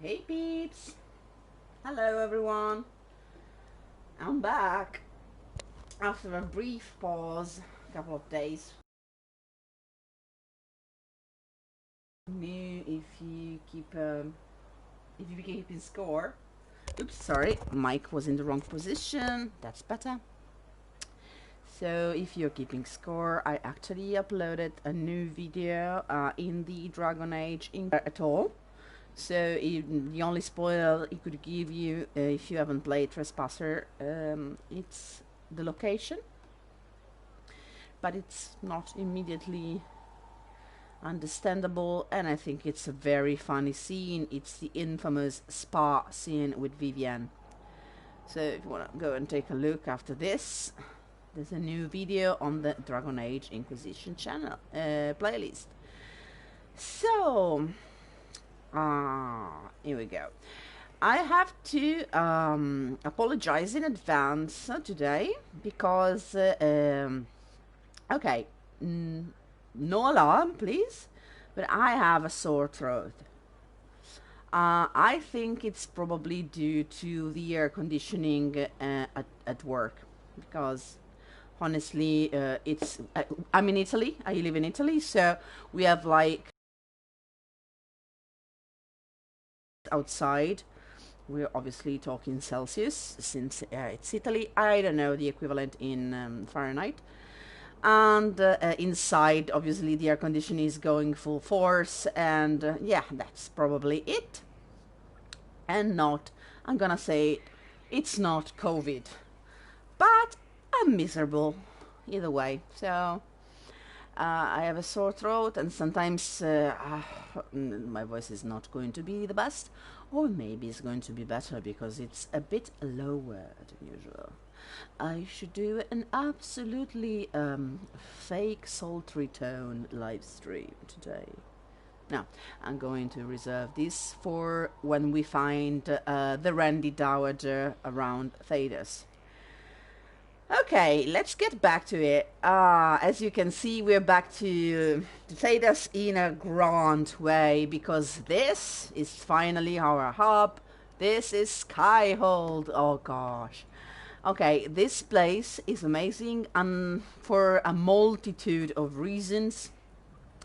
Hey peeps! Hello everyone! I'm back after a brief pause, a couple of days. New if you keep in score. Oops, sorry, mic was in the wrong position. That's better. So if you're keeping score, I actually uploaded a new video in the Dragon Age at all. So the only spoil it could give you if you haven't played Trespasser, it's the location, but it's not immediately understandable, and I think it's a very funny scene. It's the infamous spa scene with Vivienne. So if you want to go and take a look after this, there's a new video on the Dragon Age Inquisition channel playlist. So here we go. I have to apologize in advance today because okay, no alarm please, but I have a sore throat. I think it's probably due to the air conditioning at work, because honestly I'm in Italy. I live in Italy, so we have like outside, we're obviously talking Celsius since it's Italy. I don't know the equivalent in Fahrenheit. And inside, obviously, the air conditioning is going full force, and yeah, that's probably it. And not, I'm gonna say, it's not COVID, but I'm miserable either way. So I have a sore throat, and sometimes my voice is not going to be the best, or maybe it's going to be better because it's a bit lower than usual. I should do an absolutely fake sultry tone live stream today. Now, I'm going to reserve this for when we find the Randy Dowager around Thedas. Okay, let's get back to it. As you can see, we're back to Thedas in a grand way, because this is finally our hub. This is Skyhold. Oh gosh. Okay, this place is amazing, and for a multitude of reasons.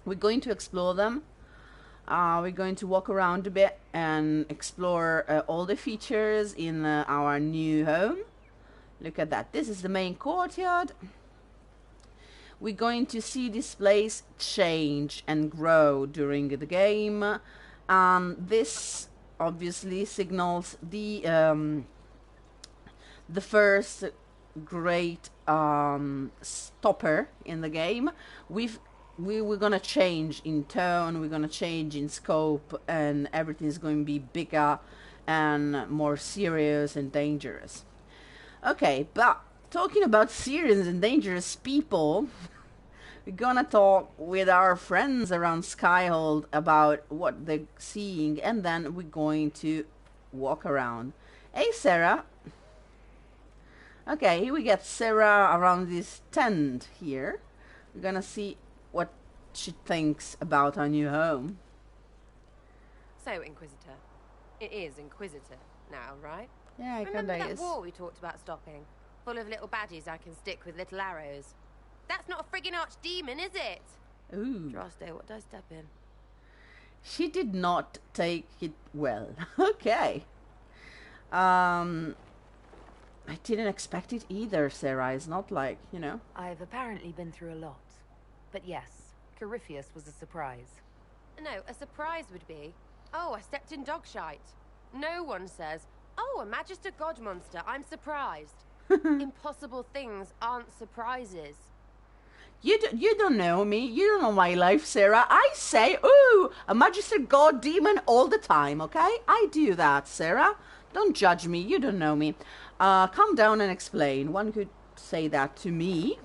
We're going to explore them. We're going to walk around a bit and explore all the features in our new home. Look at that. This is the main courtyard. We're going to see this place change and grow during the game. This obviously signals the first great stopper in the game. We're gonna change in tone, we're gonna change in scope, and everything's going to be bigger and more serious and dangerous. Okay, but talking about serious and dangerous people, we're gonna talk with our friends around Skyhold about what they're seeing, and then we're going to walk around. Hey Sarah. Okay, here we get Sarah around this tent here. We're gonna see what she thinks about our new home. So, Inquisitor. It is Inquisitor now, right? Yeah, it Remember kinda that is. war we talked about stopping? Full of little baddies I can stick with little arrows. That's not a friggin' archdemon, is it? Ooh. Drasto, what did I step in? She did not take it well. Okay. I didn't expect it either, Sarah. It's not like, you know. I've apparently been through a lot. But yes, Corypheus was a surprise. No, a surprise would be, oh, I stepped in dog shite. No one says, oh, a Magister God monster, I'm surprised. Impossible things aren't surprises. You don't know me. You don't know my life, Sarah. I say, ooh, a Magister God demon all the time, okay? I do that, Sarah. Don't judge me. You don't know me. Calm down and explain. One could say that to me.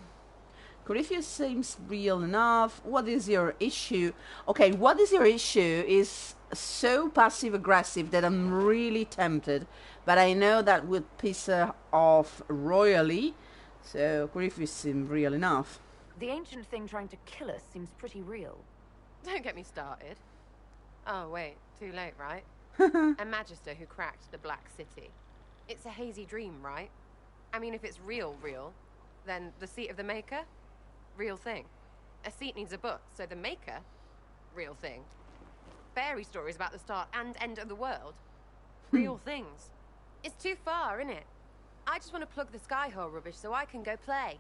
Corypheus seems real enough. What is your issue? Okay, what is your issue is so passive-aggressive that I'm really tempted. But I know that would piss her off royally. So Corypheus seems real enough. The ancient thing trying to kill us seems pretty real. Don't get me started. Oh, wait, too late, right? A magister who cracked the Black City. It's a hazy dream, right? I mean, if it's real, then the seat of the Maker? Real thing. A seat needs a book, so the Maker? Real thing. Fairy stories about the start and end of the world? Real things. It's too far, innit? I just want to plug the Skyhold rubbish so I can go play.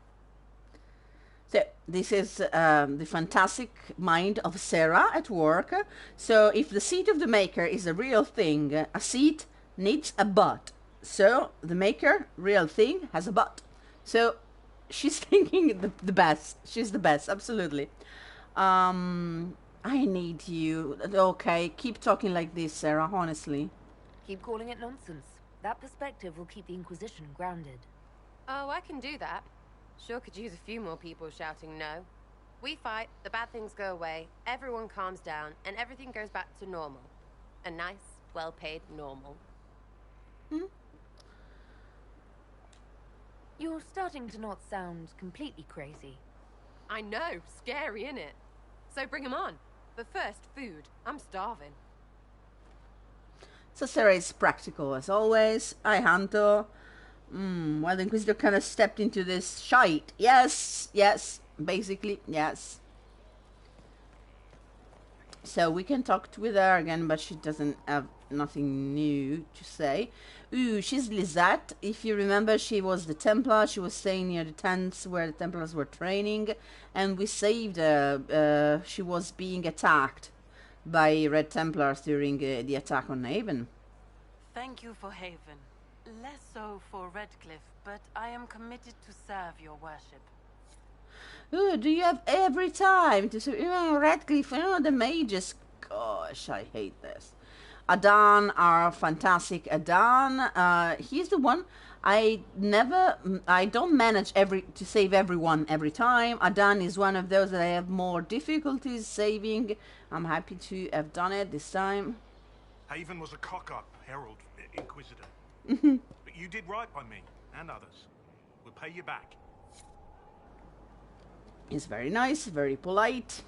So this is the fantastic mind of Sarah at work. So if the seat of the Maker is a real thing, a seat needs a butt. So the Maker, real thing, has a butt. So she's thinking the best. She's the best, absolutely. I need you. Okay, keep talking like this, Sarah, honestly. Keep calling it nonsense. That perspective will keep the Inquisition grounded. Oh, I can do that. Sure could use a few more people shouting no. We fight, the bad things go away, everyone calms down, and everything goes back to normal. A nice, well-paid normal. You're starting to not sound completely crazy. I know, scary, innit? So bring 'em on. But first, food. I'm starving. So Sarah is practical as always. I Hanto. Well, the Inquisitor kind of stepped into this shite. Yes, basically, yes. So we can talk with her again, but she doesn't have nothing new to say. Ooh, she's Lizette. If you remember, she was the Templar. She was staying near the tents where the Templars were training, and we saved her. She was being attacked by Red Templars during the attack on Haven. Thank you for Haven. Less so for Redcliffe, but I am committed to serve your worship. Ooh, do you have every time to say, Radcliffe, the mages? Gosh, I hate this. Adan are fantastic. Adan, he's the one I don't manage to save everyone every time. Adan is one of those that I have more difficulties saving. I'm happy to have done it this time. Haven was a cock-up, Herald, Inquisitor. But you did right by me, and others. We'll pay you back. He's very nice, very polite.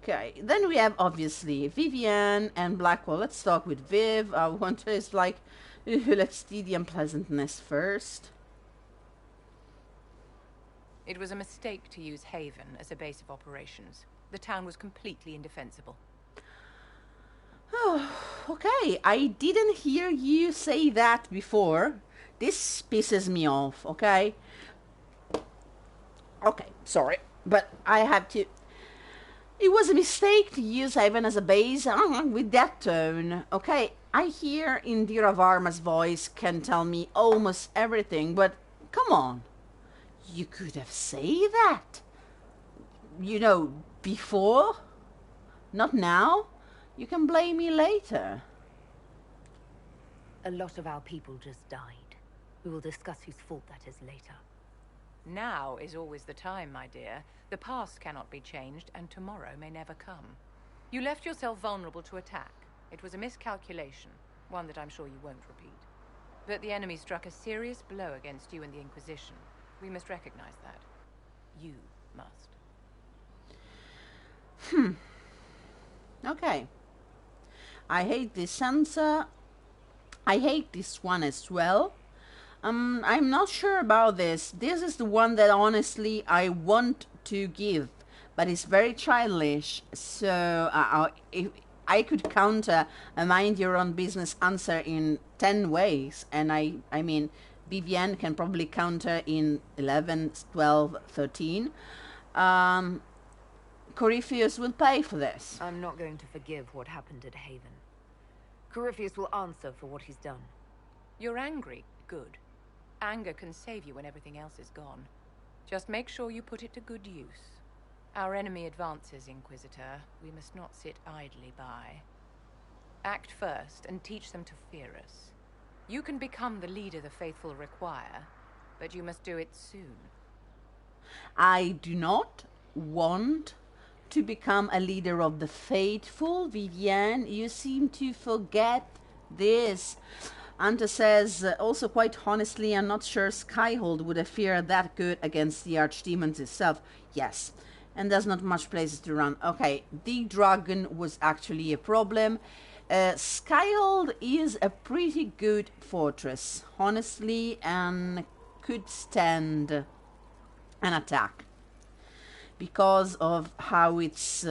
Okay, then we have obviously Vivienne and Blackwell. Let's talk with Viv. I want to, it's like, let's see the unpleasantness first. It was a mistake to use Haven as a base of operations. The town was completely indefensible. Oh, okay, I didn't hear you say that before. This pisses me off, okay? Okay, sorry, but I have to... It was a mistake to use Haven as a base with that tone, okay? I hear Indira Varma's voice can tell me almost everything, but come on. You could have said that. You know, before? Not now? You can blame me later. A lot of our people just died. We will discuss whose fault that is later. Now is always the time, my dear. The past cannot be changed, and tomorrow may never come. You left yourself vulnerable to attack. It was a miscalculation, one that I'm sure you won't repeat. But the enemy struck a serious blow against you and the Inquisition. We must recognize that. You must. Okay. I hate this answer. I hate this one as well. I'm not sure about this. This is the one that honestly I want to give, but it's very childish. So if I could counter a mind your own business answer in 10 ways, and I mean Vivienne can probably counter in 11, 12, 13. Corypheus will pay for this. I'm not going to forgive what happened at Haven. Corypheus will answer for what he's done. You're angry. Good. Anger can save you when everything else is gone. Just make sure you put it to good use. Our enemy advances, Inquisitor. We must not sit idly by. Act first and teach them to fear us. You can become the leader the faithful require, but you must do it soon. I do not want to become a leader of the faithful, Vivienne. You seem to forget this. Anta says, also quite honestly, I'm not sure Skyhold would have fared that good against the archdemons itself. Yes, And there's not much places to run. Okay, the dragon was actually a problem. Skyhold is a pretty good fortress, honestly, and could stand an attack because of how it's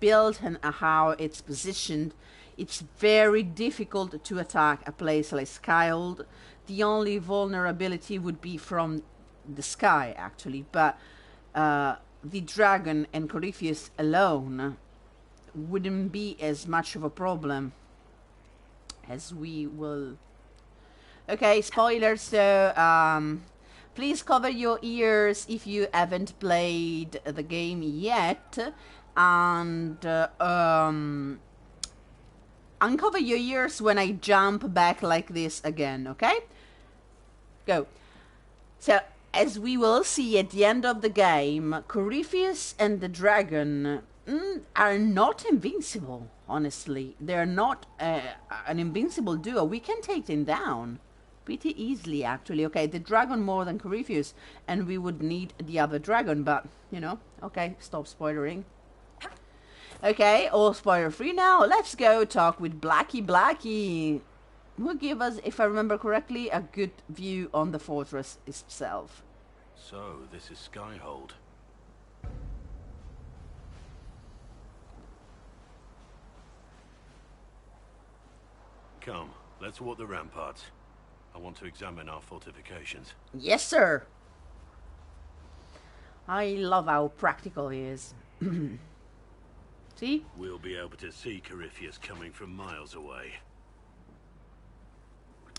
built and how it's positioned. It's very difficult to attack a place like Skyhold. The only vulnerability would be from the sky, actually, but the dragon and Corypheus alone wouldn't be as much of a problem as we will. Okay, spoilers, so please cover your ears if you haven't played the game yet, and uncover your ears when I jump back like this again, okay? Go. So, as we will see at the end of the game, Corypheus and the dragon are not invincible, honestly. They're not an invincible duo. We can take them down pretty easily, actually. Okay, the dragon more than Corypheus, and we would need the other dragon, but, you know, okay, stop spoilering. Okay, all spoiler-free now. Let's go talk with Blackie, who give us, if I remember correctly, a good view on the fortress itself. So, this is Skyhold. Come, let's walk the ramparts. I want to examine our fortifications. Yes, sir. I love how practical he is. See? We'll be able to see Corypheus coming from miles away.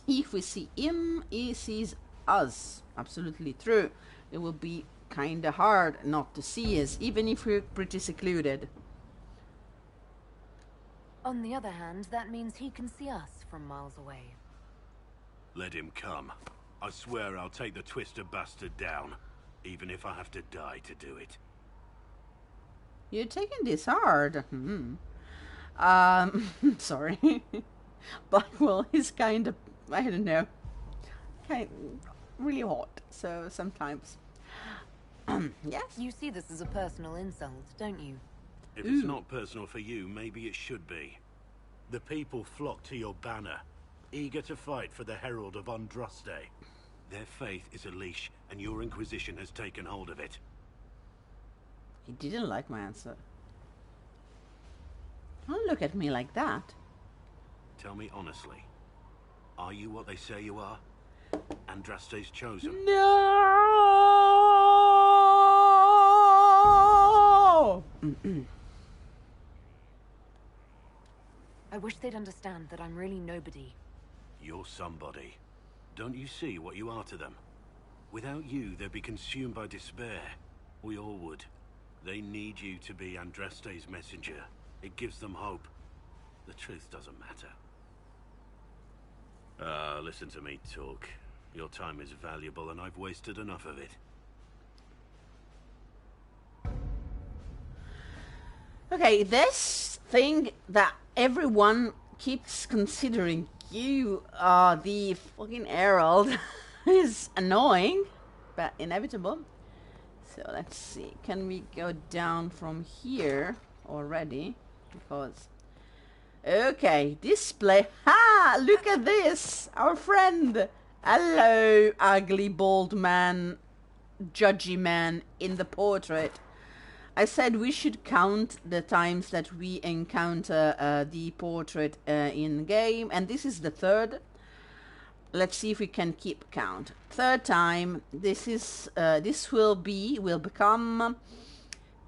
If we see him, he sees us. Absolutely true. It will be kinda hard not to see us, even if we're pretty secluded. On the other hand, that means he can see us from miles away. Let him come. I swear I'll take the twister bastard down, even if I have to die to do it. You're taking this hard. Sorry. Blackwell is kind of, I don't know, really hot. So sometimes, yes. You see this as a personal insult, don't you? If it's not personal for you, maybe it should be. The people flock to your banner, eager to fight for the Herald of Andraste. Their faith is a leash, and your Inquisition has taken hold of it. He didn't like my answer. Don't look at me like that. Tell me honestly, are you what they say you are? Andraste's chosen? No! I wish they'd understand that I'm really nobody. You're somebody. Don't you see what you are to them? Without you, they'd be consumed by despair. We all would. They need you to be Andraste's messenger. It gives them hope. The truth doesn't matter. Listen to me talk. Your time is valuable and I've wasted enough of it. Okay, this thing that everyone keeps considering you are the fucking Herald is annoying, but inevitable. So let's see, can we go down from here already? Because, okay, display. Ha! Look at this! Our friend! Hello, ugly bald man, judgy man in the portrait. I said we should count the times that we encounter the portrait in game, and this is the third. Let's see if we can keep count. Third time. This is will become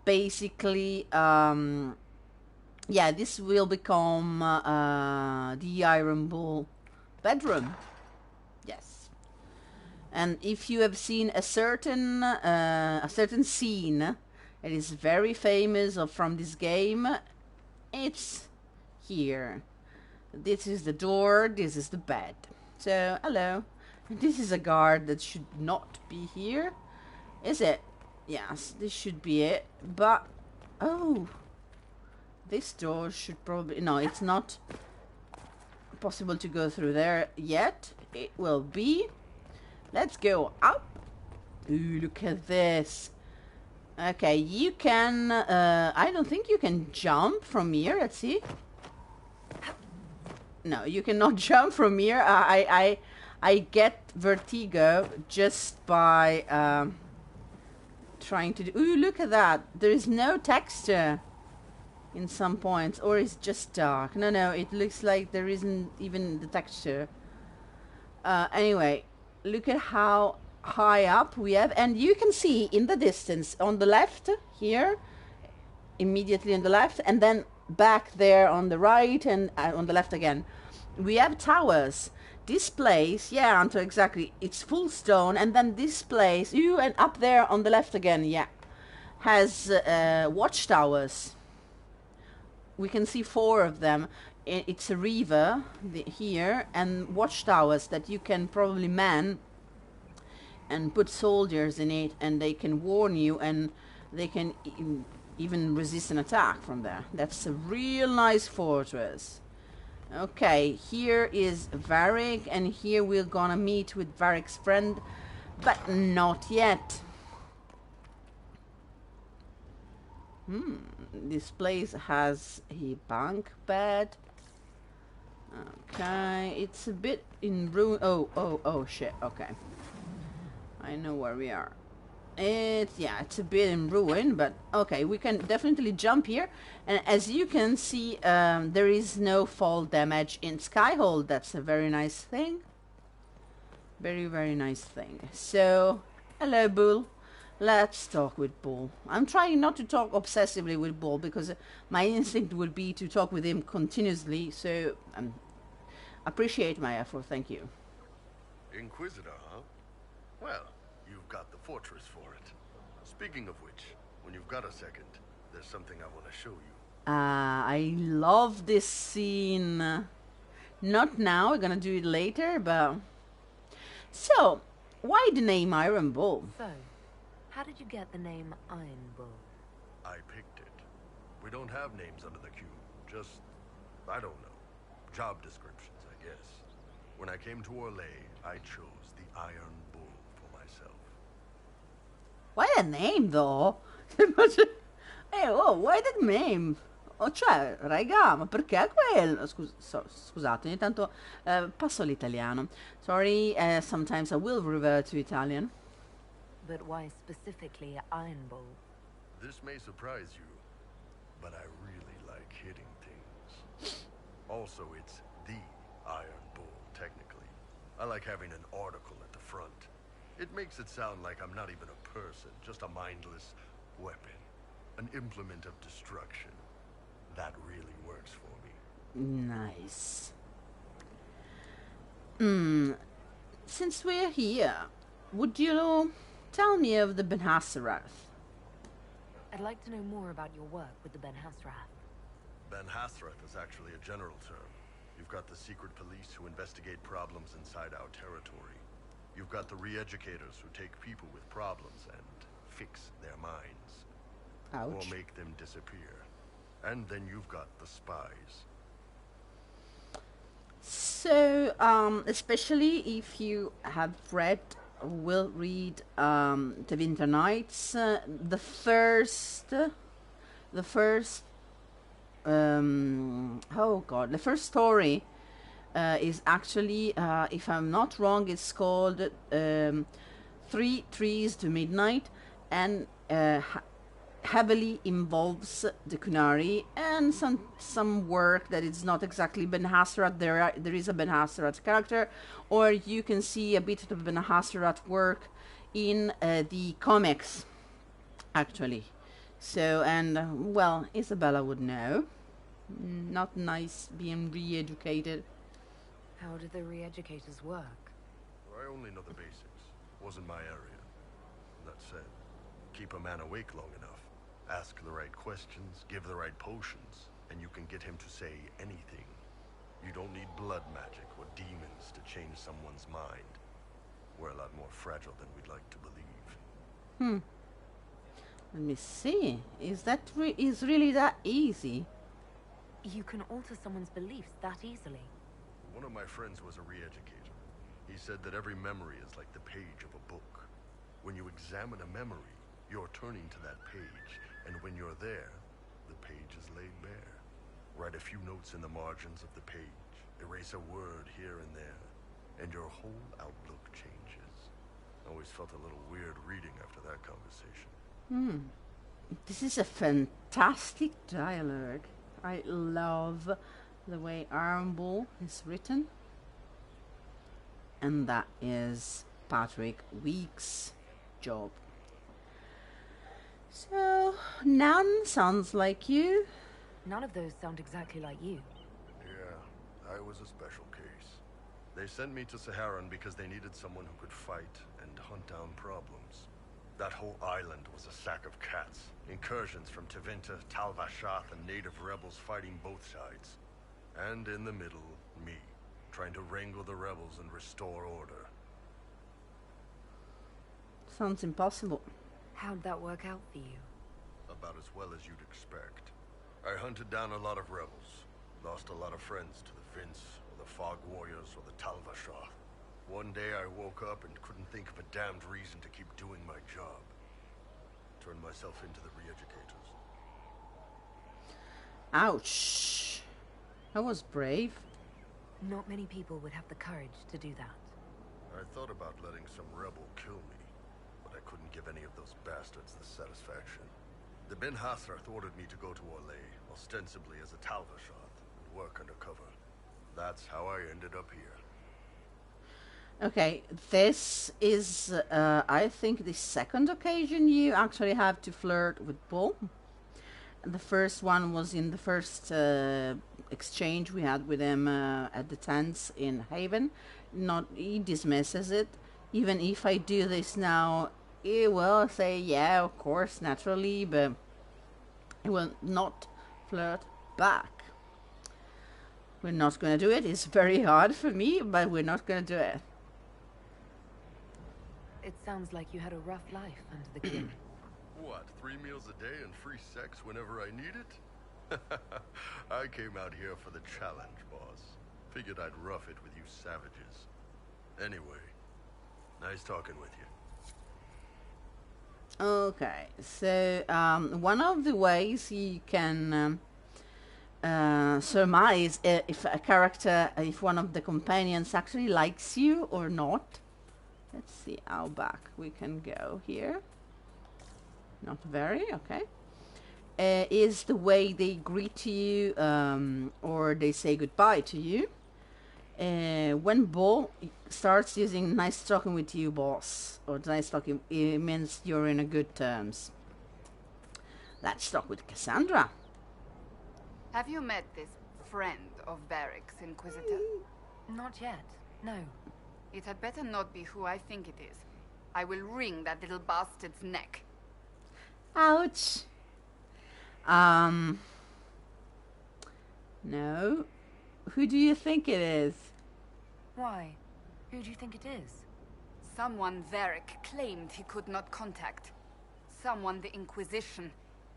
basically yeah, this will become the Iron Bull bedroom. Yes. And if you have seen a certain scene that is very famous from this game, it's here. This is the door, this is the bed. So, hello. This is a guard that should not be here. Is it? Yes, this should be it. But, oh. This door should probably... No, it's not possible to go through there yet. It will be. Let's go up. Ooh, look at this. Okay, you can... I don't think you can jump from here. Let's see. No, you cannot jump from here. I get vertigo just by trying to do... Ooh, look at that. There is no texture in some points. Or it's just dark. No, it looks like there isn't even the texture. Anyway, look at how high up we have. And you can see in the distance on the left here, immediately on the left, and then back there on the right and on the left again. We have towers. This place, yeah, Anto, exactly. It's full stone, and then this place, and up there on the left again, yeah, has watchtowers. We can see 4 of them. It's a river here, and watchtowers that you can probably man and put soldiers in it, and they can warn you, and they can even resist an attack from there. That's a real nice fortress. Okay, here is Varric, and here we're gonna meet with Varric's friend, but not yet. This place has a bunk bed. Okay, it's a bit in ruin. Oh shit, okay. I know where we are. It's a bit in ruin, but okay, we can definitely jump here. And as you can see, there is no fall damage in Skyhold. That's a very nice thing. Very, very nice thing. So, hello, Bull. Let's talk with Bull. I'm trying not to talk obsessively with Bull because my instinct would be to talk with him continuously. So, appreciate my effort. Thank you. Inquisitor, huh? Well, you've got the fortress for it. Speaking of which, when you've got a second, there's something I want to show you. I love this scene. Not now, we're gonna do it later, but... So, why the name Iron Bull? So, how did you get the name Iron Bull? I picked it. We don't have names under the cube. Just, I don't know, job descriptions, I guess. When I came to Orlais, I chose the Iron Bull for myself. Why the name, though? Why the name? Cioè, raga, ma perché quello? Scusate, ogni tanto passo all'italiano. Sorry, sometimes I will revert to Italian. But why specifically Iron Bull? This may surprise you, but I really like hitting things. Also, it's the Iron Bull, technically. I like having an article at the front. It makes it sound like I'm not even a person, just a mindless weapon. An implement of destruction. That really works for me. Nice. Since we're here, would you tell me of the Ben Hassarath? I'd like to know more about your work with the Ben Hassarath. Ben Hassarath is actually a general term. You've got the secret police who investigate problems inside our territory. You've got the re-educators who take people with problems and fix their minds. Ouch. Or make them disappear. And then you've got the spies. So, especially if you have read, will read The Winter Nights, the first story is actually, if I'm not wrong, it's called 3 Trees to Midnight, and heavily involves the Kunari and some work that is not exactly Ben Hassarath. There is a Ben Hassarath character, or you can see a bit of Ben Hassarath work in the comics, actually. So, and well, Isabella would know. Not nice being re-educated. How do the re-educators work? I only know the basics. Wasn't my area. That said, keep a man awake long enough. Ask the right questions, give the right potions, and you can get him to say anything. You don't need blood magic or demons to change someone's mind. We're a lot more fragile than we'd like to believe. Let me see. Is that is really that easy? You can alter someone's beliefs that easily. One of my friends was a re-educator. He said that every memory is like the page of a book. When you examine a memory, You're turning to that page, and when you're there, the page is laid bare. Write a few notes in the margins of the page, erase a word here and there, and your whole outlook changes. Always felt a little weird reading after that conversation. This is a fantastic dialogue. I love the way Iron Bull is written. And that is Patrick Weeks' job. So, none sounds like you. None of those sound exactly like you. Yeah, I was a special case. They sent me to Saharan because they needed someone who could fight and hunt down problems. That whole island was a sack of cats. Incursions from Tevinter, Tal Vashath, and native rebels fighting both sides. And in the middle, me, trying to wrangle the rebels and restore order. Sounds impossible. How'd that work out for you? About as well as you'd expect. I hunted down a lot of rebels. Lost a lot of friends to the Vince, or the Fog Warriors, or the Tal Vashath. One day I woke up and couldn't think of a damned reason to keep doing my job. Turned myself into the re-educators. Ouch. That was brave. Not many people would have the courage to do that. I thought about letting some rebel kill me, but I couldn't give any of those bastards the satisfaction. The Ben Hasrath ordered me to go to Orlais, ostensibly as a Tal Vashath, and work undercover. That's how I ended up here. Okay, this is, I think, the second occasion you actually have to flirt with Bull. The first one was in the first exchange we had with him at the tents in Haven. He dismisses it. Even if I do this now, he will say, yeah, of course, naturally, but he will not flirt back. We're not going to do it. It's very hard for me, but we're not going to do it. It sounds like you had a rough life under the king. What, 3 meals a day and free sex whenever I need it? I came out here for the challenge, boss. Figured I'd rough it with you savages. Anyway, nice talking with you. Okay, so one of the ways you can surmise if a character, if one of the companions actually likes you or not. Let's see how back we can go here. Not very, okay. Is the way they greet you or they say goodbye to you. When Bull starts using nice talking with you, boss, or nice talking, it means you're in a good terms. Let's talk with Cassandra. Have you met this friend of Varric's, Inquisitor? Not yet, no. It had better not be who I think it is. I will wring that little bastard's neck. Ouch. No. Who do you think it is? Why? Who do you think it is? Someone Varric claimed he could not contact. Someone the Inquisition,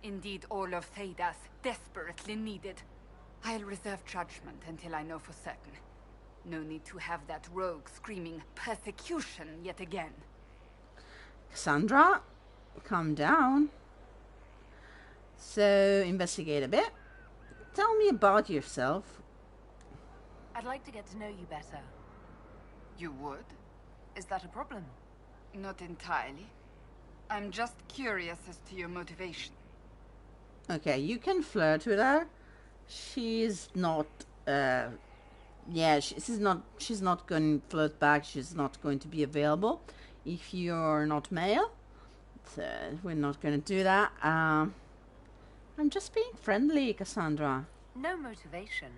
indeed all of Thedas, desperately needed. I'll reserve judgment until I know for certain. No need to have that rogue screaming persecution yet again. Cassandra, calm down. So, investigate a bit. Tell me about yourself. I'd like to get to know you better. You would? Is that a problem? Not entirely. I'm just curious as to your motivation. Okay, you can flirt with her. She's not, she's not going to flirt back. She's not going to be available if you're not male. So we're not going to do that. I'm just being friendly, Cassandra. No motivation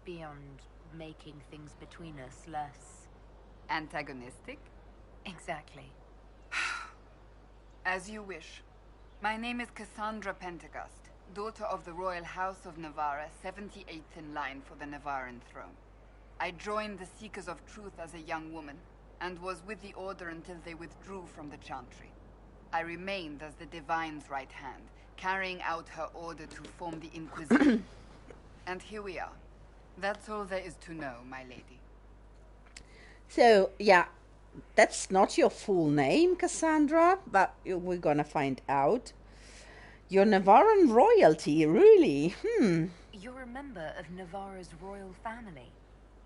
beyond making things between us less antagonistic? Exactly. As you wish. My name is Cassandra Pentagast, daughter of the Royal House of Navarra, 78th in line for the Navarran throne. I joined the Seekers of Truth as a young woman, and was with the Order until they withdrew from the Chantry. I remained as the Divine's right hand, carrying out her order to form the Inquisition. And here we are. That's all there is to know, my lady. So, yeah, That's not your full name, Cassandra, but we're gonna find out. You're Navarran royalty, really? You're a member of Navarra's royal family.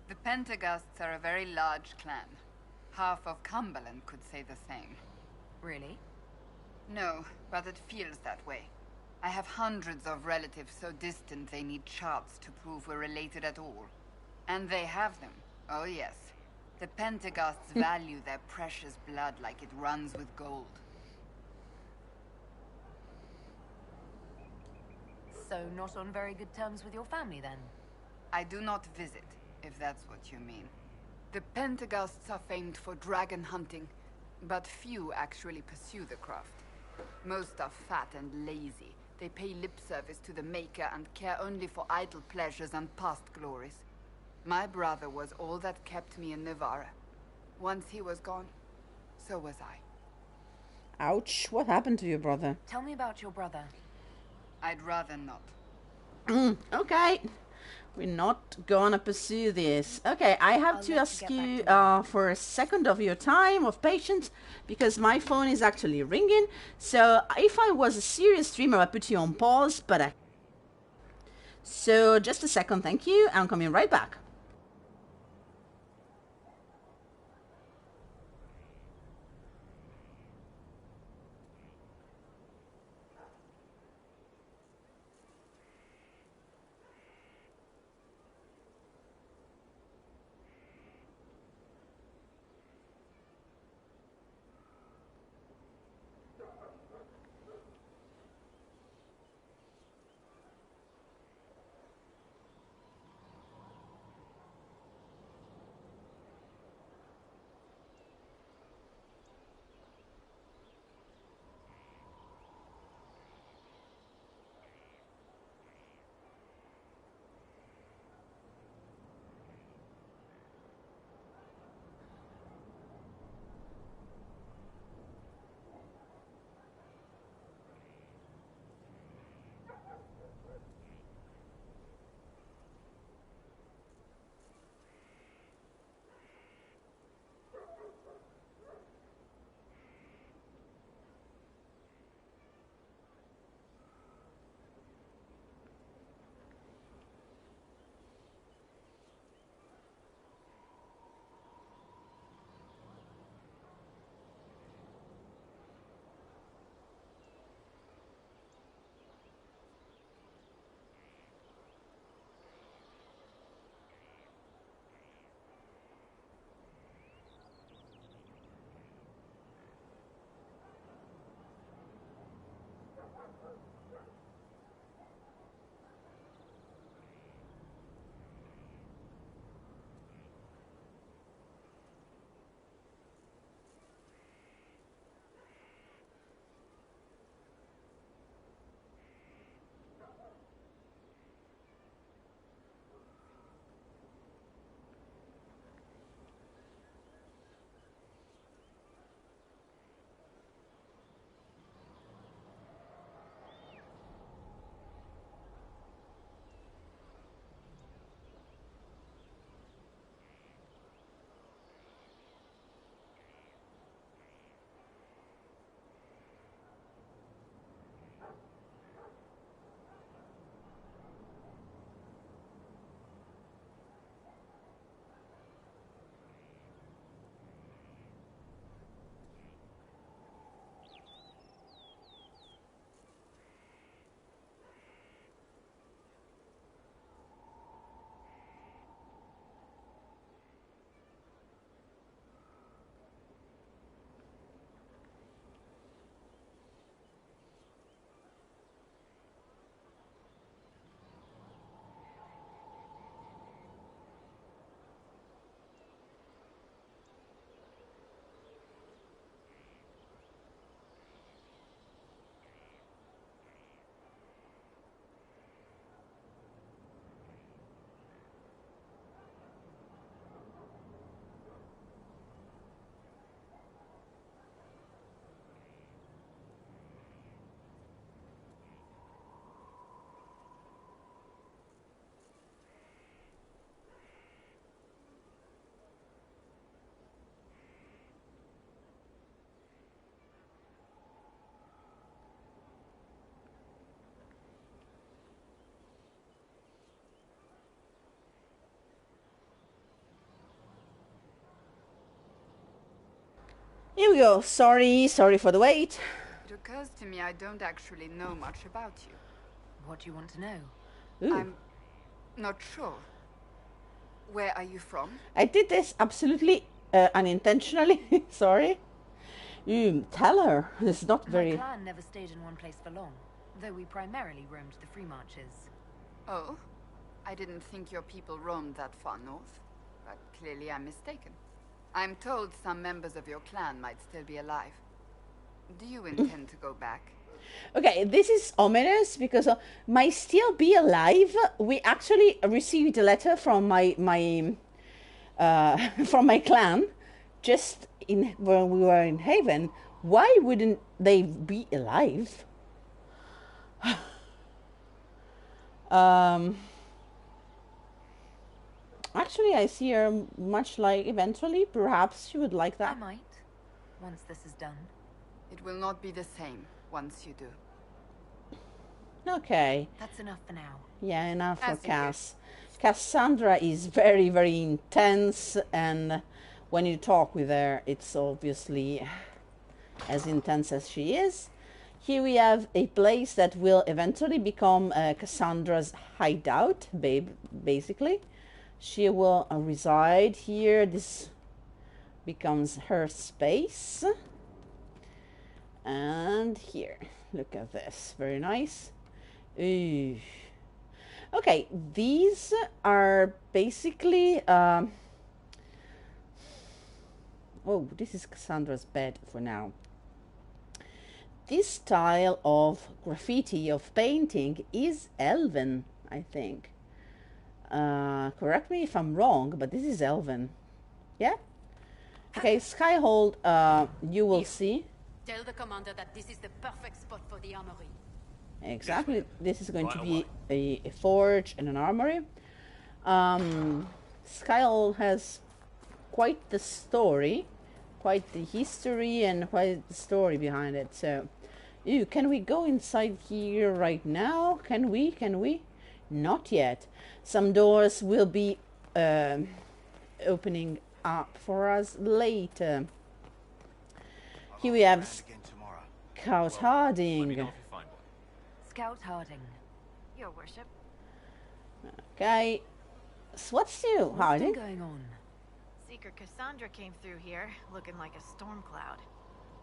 The Pentaghasts are a very large clan. Half of Cumberland could say the same. Really? No, but it feels that way. I have hundreds of relatives so distant they need charts to prove we're related at all. And they have them. Oh yes. The Pentaghasts value their precious blood like it runs with gold. So not on very good terms with your family, then? I do not visit, if that's what you mean. The Pentaghasts are famed for dragon hunting, but few actually pursue the craft. Most are fat and lazy. They pay lip service to the Maker and care only for idle pleasures and past glories. My brother was all that kept me in Navarra. Once he was gone, so was I. Ouch, what happened to your brother? Tell me about your brother. I'd rather not. Okay, we're not gonna pursue this. Okay, I have to ask you for a second of your time, of patience, because my phone is actually ringing. So if I was a serious streamer, I'd put you on pause, but So just a second, thank you. I'm coming right back. Here we go. Sorry for the wait. It occurs to me I don't actually know much about you. What do you want to know? Ooh. I'm not sure. Where are you from? I did this absolutely unintentionally. Sorry. Tell her. It's not very... My clan never stayed in one place for long, though we primarily roamed the free marches. Oh? I didn't think your people roamed that far north. But clearly I'm mistaken. I'm told some members of your clan might still be alive. Do you intend to go back? Okay, this is ominous because might still be alive. We actually received a letter from my from my clan just when we were in Haven. Why wouldn't they be alive? Actually, I see her much like eventually. Perhaps she would like that. I might, once this is done. It will not be the same once you do. Okay. That's enough for now. Yeah, enough for As you Cass. Cassandra is very, very intense, and when you talk with her, it's obviously as intense as she is. Here we have a place that will eventually become Cassandra's hideout, basically. She will reside here. This becomes her space. And here, look at this. Very nice. Ooh. Okay, these are basically... oh, this is Cassandra's bed for now. This style of graffiti, of painting, is Elven, I think. Correct me if I'm wrong, but this is Elven. Yeah? Okay, Skyhold, you will see. Tell the commander that this is the perfect spot for the armory. Exactly. This is going to be a forge and an armory. Skyhold has quite the story, quite the history, and quite the story behind it. So, can we go inside here right now? Can we? Can we? Not yet. Some doors will be opening up for us later. Here we have Scout Harding. Scout Harding. Your worship. Okay. So what's new, Harding? What's been going on? Seeker Cassandra came through here, looking like a storm cloud.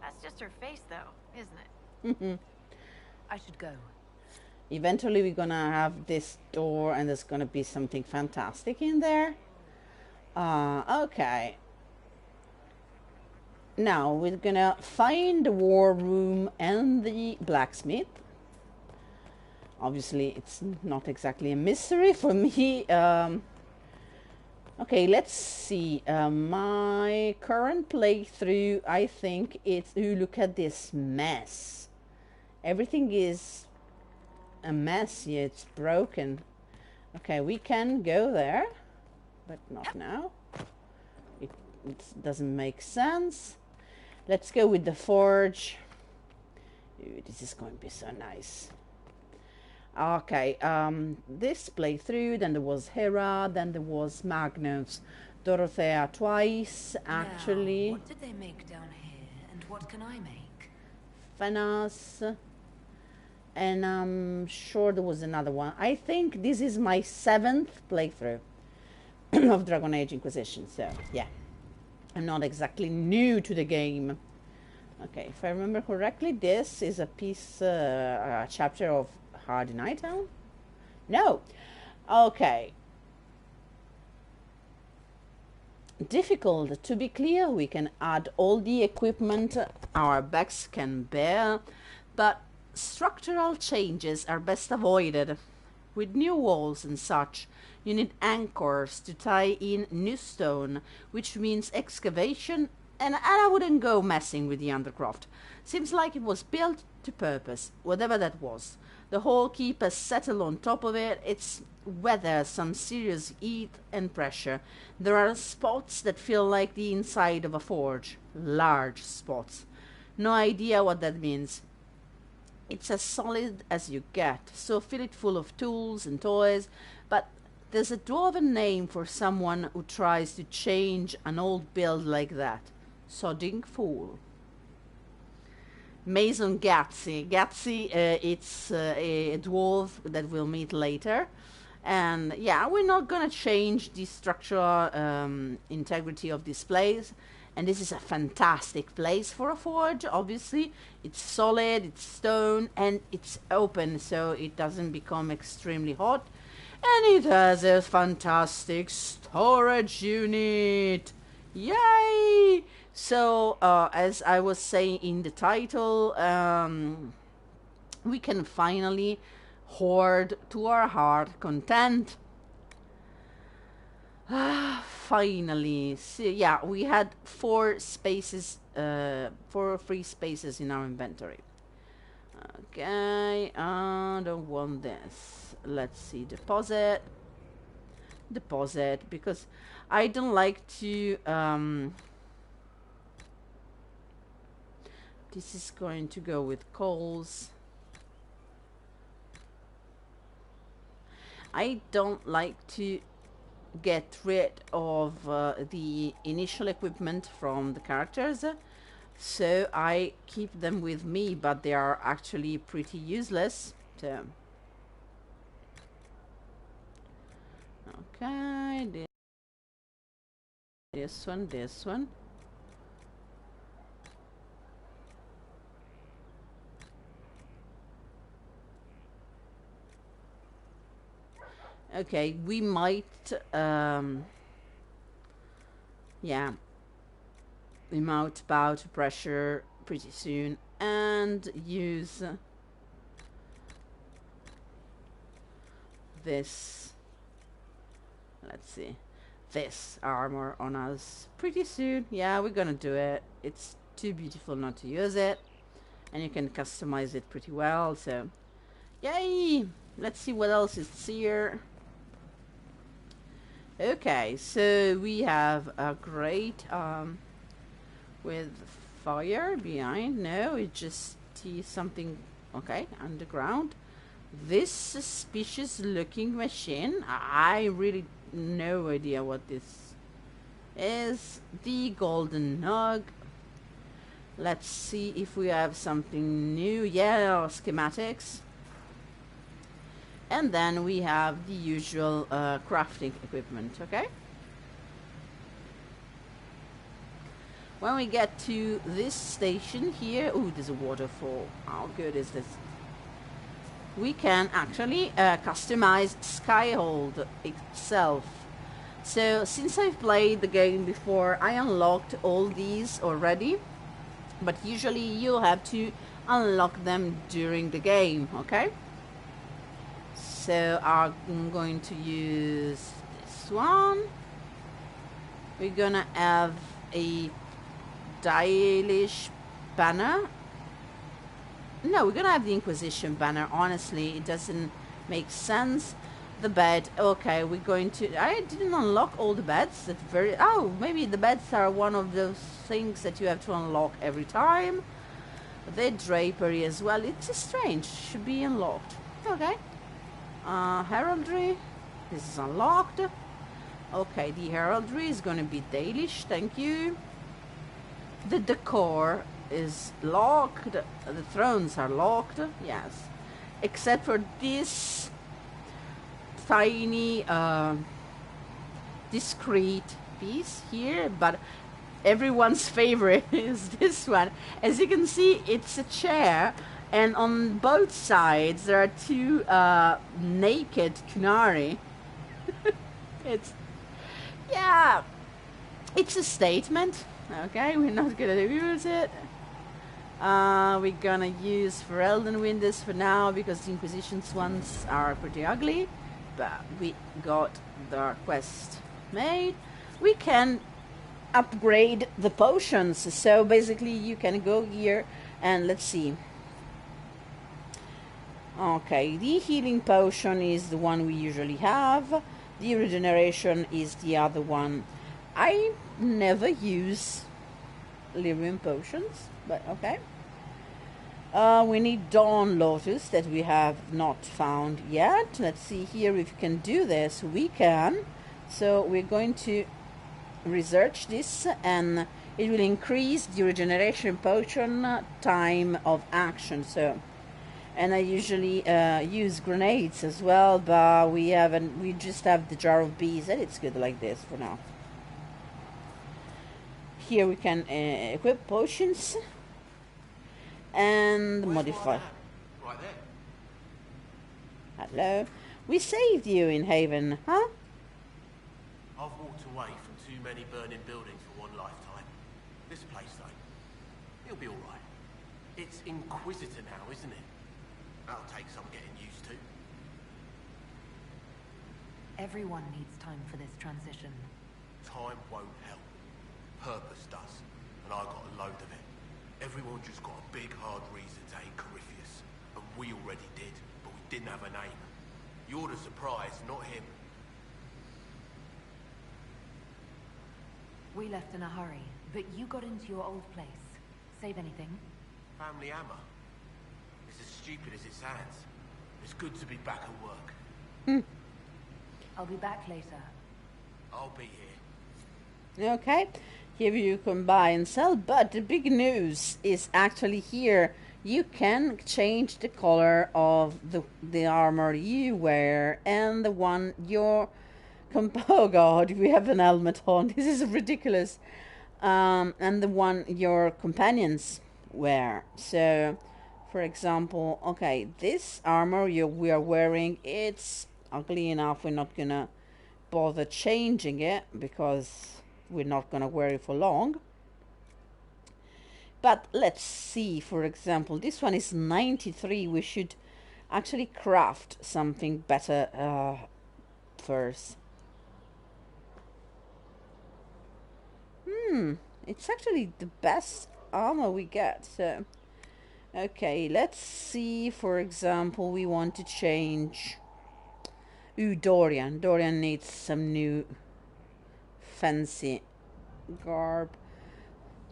That's just her face, though, isn't it? I should go. Eventually we're gonna have this door and there's gonna be something fantastic in there. Okay. Now we're gonna find the war room and the blacksmith. Obviously it's not exactly a mystery for me. Okay, let's see. My current playthrough, I think it's... Ooh, look at this mess. Everything is a mess here. It's broken. Okay, we can go there, but not now. It doesn't make sense. Let's go with the forge. Ooh, this is going to be so nice. Okay, this playthrough, then there was Hera, then there was Magnus, Dorothea twice, actually. Now, what did they make down here, and what can I make? Fenas, and I'm sure there was another one. I think this is my 7th playthrough of Dragon Age Inquisition, so yeah. I'm not exactly new to the game. Okay, if I remember correctly, this is a piece, a chapter of Hardy Nighttown? No. Okay. Difficult. To be clear, we can add all the equipment our backs can bear, but structural changes are best avoided. With new walls and such, you need anchors to tie in new stone, which means excavation, and I wouldn't go messing with the undercroft. Seems like it was built to purpose, whatever that was. The whole keep has settled on top of it. It's weathered some serious heat and pressure. There are spots that feel like the inside of a forge. Large spots. No idea what that means. It's as solid as you get, so fill it full of tools and toys, but there's a dwarven name for someone who tries to change an old build like that. Sodding fool. Mason Gatsy. Gatsy, it's a dwarf that we'll meet later. And yeah, we're not gonna change the structural integrity of this place. And this is a fantastic place for a forge, obviously. It's solid, it's stone, and it's open, so it doesn't become extremely hot. And it has a fantastic storage unit. Yay! So, as I was saying in the title, we can finally hoard to our heart content. Finally. So, yeah, we had 4 spaces, 4 free spaces in our inventory. Okay, I don't want this. Let's see, deposit, because I don't like to, this is going to go with coals. I don't like to get rid of the initial equipment from the characters, so I keep them with me, but they are actually pretty useless. So okay, this one. Okay, we might, yeah, we might bow to pressure pretty soon and use this, let's see, this armor on us pretty soon. Yeah, we're gonna do it. It's too beautiful not to use it, and you can customize it pretty well, so yay! Let's see what else is here. Okay, so we have a grate with fire behind. No, it just is something. Okay, underground. This suspicious looking machine, I really no idea what this is. The golden nug. Let's see if we have something new. Yeah, schematics. And then we have the usual crafting equipment, okay? When we get to this station here, oh, there's a waterfall. How good is this? We can actually customize Skyhold itself. So, since I've played the game before, I unlocked all these already. But usually you have to unlock them during the game, okay? So I'm going to use this one. We're gonna have a stylish banner. No, we're gonna have the Inquisition banner. Honestly, it doesn't make sense. The bed. Okay, we're going to. I didn't unlock all the beds. That's very. Oh, maybe the beds are one of those things that you have to unlock every time. The drapery as well. It's just strange. Should be unlocked. Okay. Heraldry, this is unlocked. Okay, the heraldry is gonna be Dalish, thank you. The decor is locked. The thrones are locked, yes. Except for this tiny, discreet piece here, but everyone's favorite is this one. As you can see, it's a chair. And on both sides, there are 2 naked Kunari. It's, yeah, it's a statement. Okay, we're not gonna use it. We're gonna use Ferelden Windows for now because the Inquisition's ones are pretty ugly. But we got the quest made. We can upgrade the potions. So basically, you can go here and let's see. Okay, the healing potion is the one we usually have. The regeneration is the other one. I never use Lyrium potions, but okay. We need Dawn Lotus that we have not found yet. Let's see here if we can do this. We can. So we're going to research this and It will increase the regeneration potion time of action. So, and I usually use grenades as well, but we haven't. We just have the jar of bees, and it's good like this for now. Here we can equip potions and modify. Right there. Hello. We saved you in Haven, huh? I've walked away from too many burning buildings for one lifetime. This place, though, it'll be all right. It's Inquisitor now, isn't it? That'll take some getting used to. Everyone needs time for this transition. Time won't help. Purpose does, and I got a load of it. Everyone just got a big hard reason to hate Corypheus, and we already did, but we didn't have a name. You're the surprise, not him. We left in a hurry, but you got into your old place. Save anything? Family hammer. It's as stupid as it sounds. It's good to be back at work. I'll be back later. I'll be here. Okay. Here you can buy and sell, but the big news is actually here. You can change the color of the armor you wear and the one your oh god, we have an helmet on. This is ridiculous. And the one your companions wear. So, for example, okay, this armor we are wearing, it's ugly enough. We're not gonna bother changing it because we're not gonna wear it for long. But let's see, for example, this one is 93. We should actually craft something better first. It's actually the best armor we get. So, okay, let's see, for example, we want to change. Ooh, Dorian. Dorian needs some new fancy garb.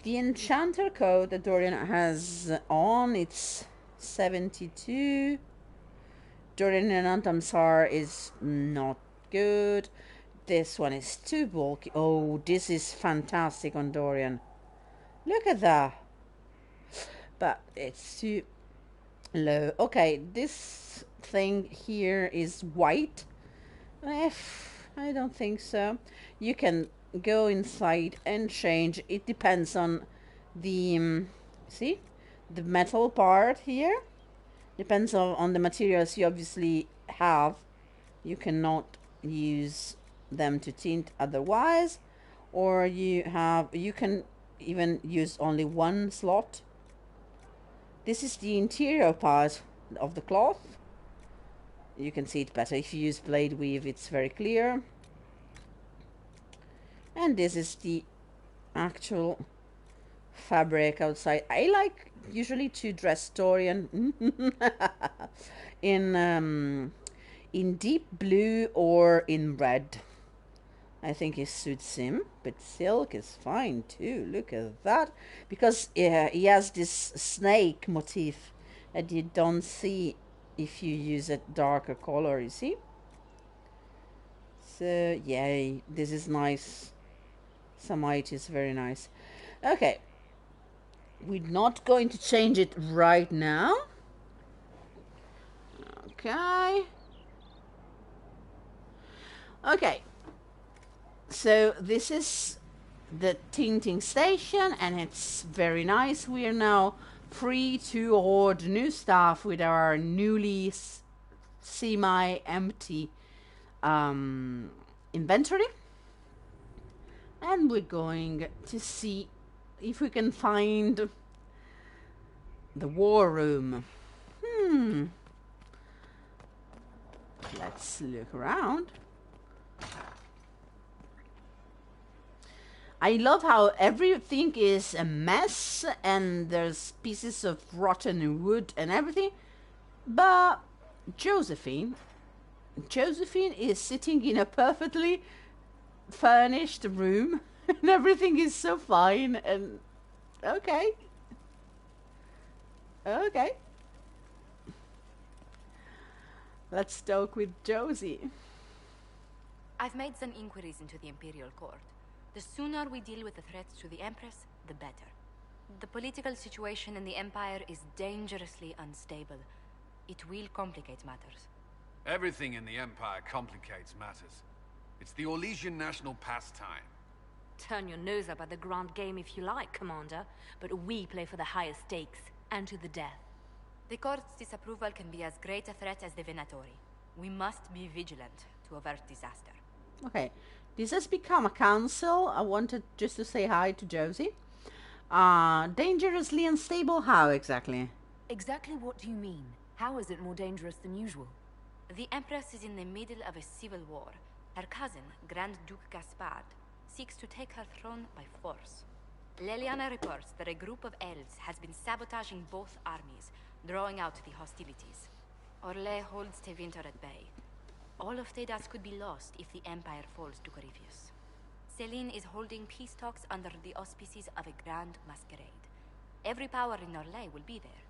The enchanter coat that Dorian has on, it's 72. Dorian and Antamsar is not good. This one is too bulky. Oh, this is fantastic on Dorian. Look at that. But it's too low. Okay, this thing here is white. I don't think so. You can go inside and change. It depends on the see the metal part here. Depends on the materials you obviously have. You cannot use them to tint otherwise, or you can even use only one slot. This is the interior part of the cloth. You can see it better if you use blade weave. It's very clear. And this is the actual fabric outside. I like usually to dress Dorian in deep blue or in red. I think it suits him, but silk is fine too. Look at that, because he has this snake motif that you don't see if you use a darker color, you see. So yay, this is nice. Samite is very nice. Okay, we're not going to change it right now. Okay, so this is the tinting station, and it's very nice. We are now free to hoard new stuff with our newly semi-empty inventory. And we're going to see if we can find the war room. Let's look around. I love how everything is a mess and there's pieces of rotten wood and everything. But Josephine is sitting in a perfectly furnished room and everything is so fine and okay. Let's talk with Josie. I've made some inquiries into the Imperial Court. The sooner we deal with the threats to the Empress, the better. The political situation in the Empire is dangerously unstable. It will complicate matters. Everything in the Empire complicates matters. It's the Orlesian national pastime. Turn your nose up at the grand game if you like, Commander, but we play for the higher stakes, and to the death. The court's disapproval can be as great a threat as the Venatori. We must be vigilant to avert disaster. Okay, this has become a council. I wanted just to say hi to Josie. Dangerously unstable, how exactly? Exactly what do you mean? How is it more dangerous than usual? The Empress is in the middle of a civil war. Her cousin, Grand Duke Gaspard, seeks to take her throne by force. Leliana reports that a group of elves has been sabotaging both armies, drawing out the hostilities. Orlais holds Tevinter at bay. All of Tedas could be lost if the Empire falls to Corypheus. Celine is holding peace talks under the auspices of a grand masquerade. Every power in Orlais will be there.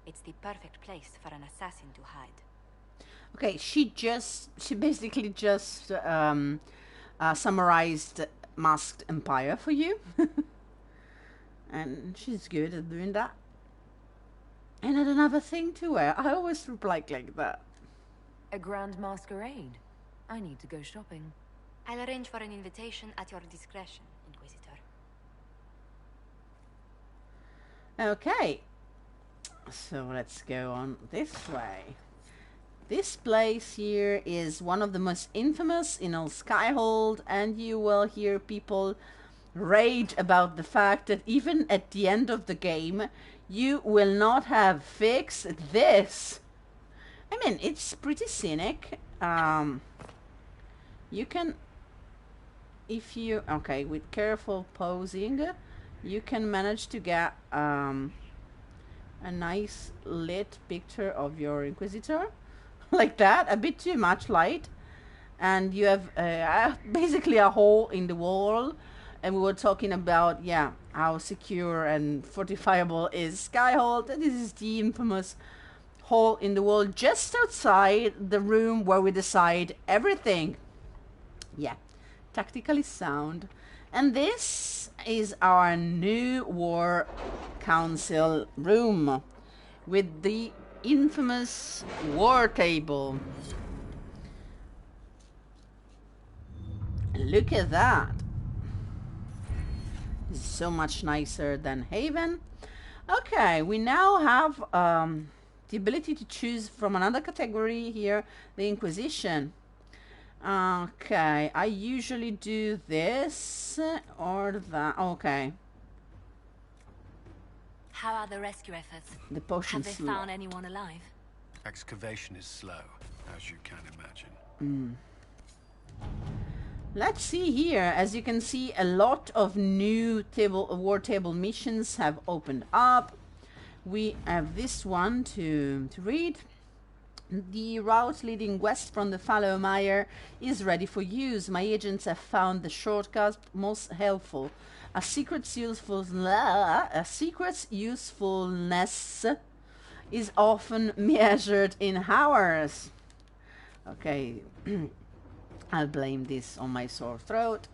It's the perfect place for an assassin to hide. Okay, she basically just summarized Masked Empire for you. And she's good at doing that. And I don't have a thing to wear. I always reply like that. A grand masquerade? I need to go shopping. I'll arrange for an invitation at your discretion, Inquisitor. Okay. So let's go on this way. This place here is one of the most infamous in all Skyhold, and you will hear people rage about the fact that even at the end of the game, you will not have fixed this. I mean, it's pretty scenic. You can, if you, okay, with careful posing, you can manage to get a nice lit picture of your Inquisitor. Like that, a bit too much light. And you have basically a hole in the wall. And we were talking about, yeah, how secure and fortifiable is Skyhold. This is the infamous hole in the wall just outside the room where we decide everything. Yeah, tactically sound. And this is our new War Council room with the infamous war table. Look at that. This is so much nicer than Haven. Okay, we now have the ability to choose from another category here, the Inquisition. Okay, I usually do this or that. Okay. How are the rescue efforts? The potion's Have they found anyone alive? Excavation is slow, as you can imagine. Let's see here. As you can see, a lot of new war table missions have opened up. We have this one to read. The route leading west from the Fallow Mire is ready for use. My agents have found the shortcut most helpful. A secret's usefulness is often measured in hours. Okay, I'll blame this on my sore throat.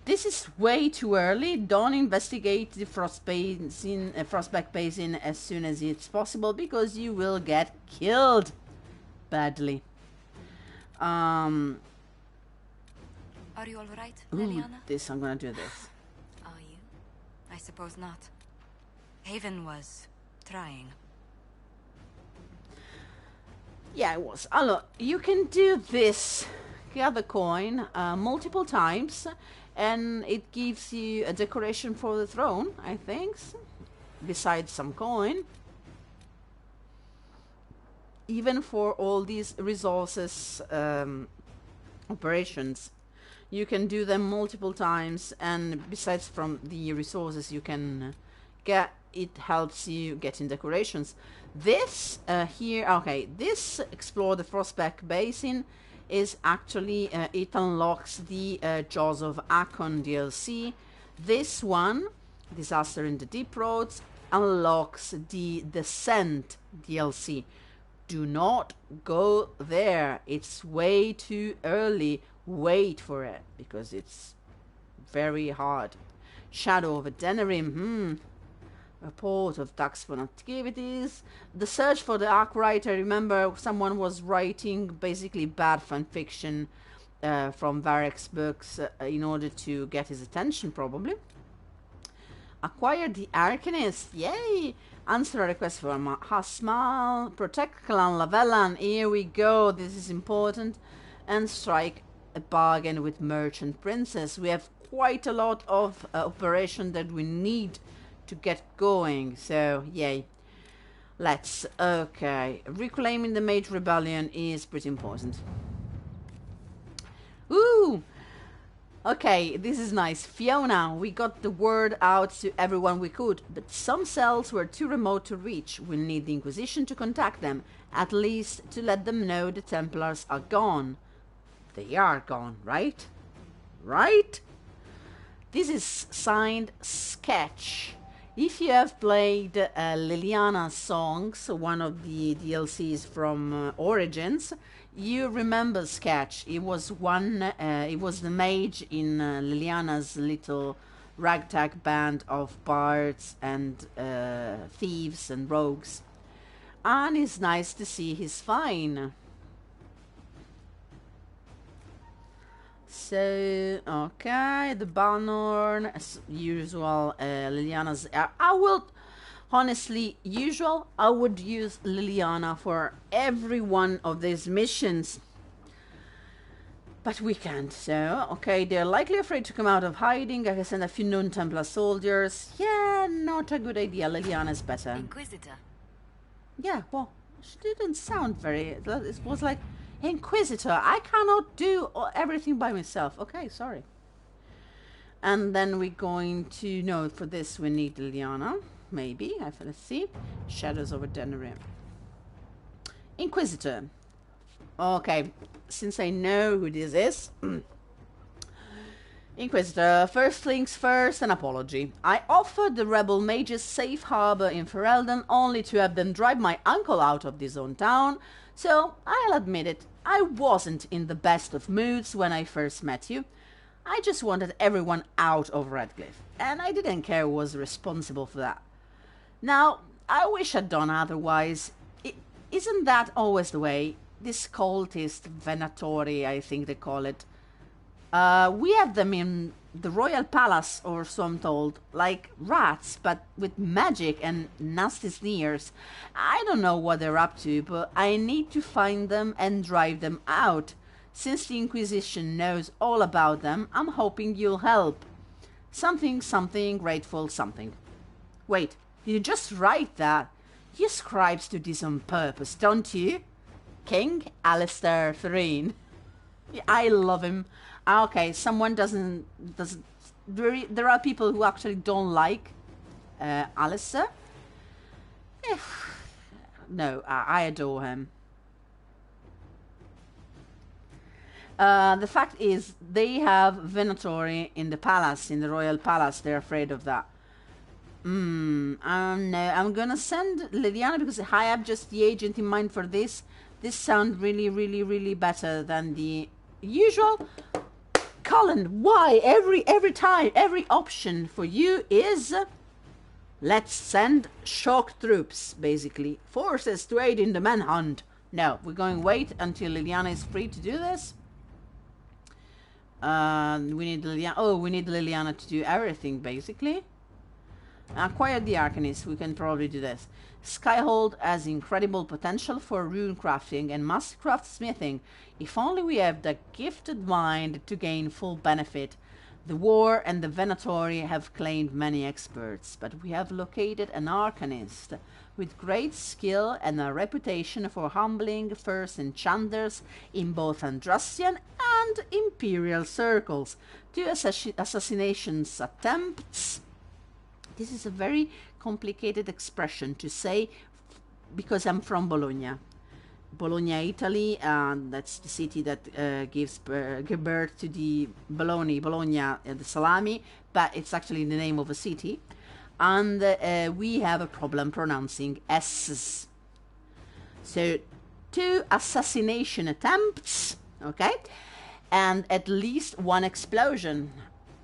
This is way too early. Don't investigate the Frostback Basin as soon as it's possible, because you will get killed badly. Are you all right, Leliana? I'm gonna do this. Are you? I suppose not. Haven was trying. Yeah, it was. Look, you can do this. Gather coin multiple times, and it gives you a decoration for the throne, I think, besides some coin. Even for all these resources operations, you can do them multiple times, and besides from the resources you can get, it helps you getting decorations. This here, okay, this Explore the Frostback Basin is actually, it unlocks the Jaws of Akon DLC. This one, Disaster in the Deep Roads, unlocks the Descent DLC. Do not go there. It's way too early. Wait for it, because it's very hard. Shadow of a Denerim. Report of Daxfon activities. The search for the Arkwright. I remember someone was writing basically bad fan fiction from Varek's books in order to get his attention, probably. Acquire the Arcanist. Yay! Answer a request from Hasmal. Protect Clan Lavellan. Here we go. This is important. And strike a bargain with Merchant Princess. We have quite a lot of operation that we need to get going. So, yay. Let's. Okay. Reclaiming the Mage Rebellion is pretty important. Ooh! Okay, this is nice. Fiona, we got the word out to everyone we could, but some cells were too remote to reach. We'll need the Inquisition to contact them, at least to let them know the Templars are gone. They are gone, right? Right? This is signed Sketch. If you have played Liliana's songs, one of the DLCs from Origins, you remember Sketch. It was it was the mage in Liliana's little ragtag band of bards and thieves and rogues. And it's nice to see he's fine. So, okay, the Balnorn, as usual, Liliana's... I will, honestly, I would use Liliana for every one of these missions. But we can't, so, okay, they're likely afraid to come out of hiding. I can send a few known Templar soldiers. Yeah, not a good idea. Liliana's better. Inquisitor. Yeah, well, she didn't sound very... It was like... Inquisitor, I cannot do everything by myself. Okay, sorry. And then we're going to... No, for this we need Liliana. Maybe. Let's see. Shadows over Denerim. Inquisitor. Okay, since I know who this is... Inquisitor, first things first, an apology. I offered the rebel mages safe harbor in Ferelden only to have them drive my uncle out of this own town, so I'll admit it, I wasn't in the best of moods when I first met you. I just wanted everyone out of Redcliffe, and I didn't care who was responsible for that. Now, I wish I'd done otherwise. Isn't that always the way? This cultist Venatori, I think they call it. We have them in the Royal Palace, or so I'm told, like rats, but with magic and nasty sneers. I don't know what they're up to, but I need to find them and drive them out. Since the Inquisition knows all about them, I'm hoping you'll help. Something, grateful, something. Wait, did you just write that? You scribes do this on purpose, don't you? King Alistair Threin. I love him. Okay, someone doesn't. There are people who actually don't like Alistair. No, I adore him. The fact is, they have Venatori in the palace, in the royal palace. They're afraid of that. No, I'm gonna send Liliana because I have just the agent in mind for this. This sounds really better than the usual. Colin, why every time, every option for you is let's send shock troops, basically. Forces to aid in the manhunt. No, we're going to wait until Liliana is free to do this. We need Liliana. Oh, we need Liliana to do everything, basically. Acquire the Arcanist. We can probably do this. Skyhold has incredible potential for rune crafting and mastercraft smithing. If only we have the gifted mind to gain full benefit. The war and the Venatori have claimed many experts, but we have located an Arcanist with great skill and a reputation for humbling first enchanters in both Andrastian and Imperial circles. 2 assassinations attempts. This is a very complicated expression to say because I'm from Bologna. Bologna, Italy, and that's the city that gives birth to the Bologna, the salami, but it's actually the name of a city. And we have a problem pronouncing S's. So 2 assassination attempts, okay, and at least 1 explosion.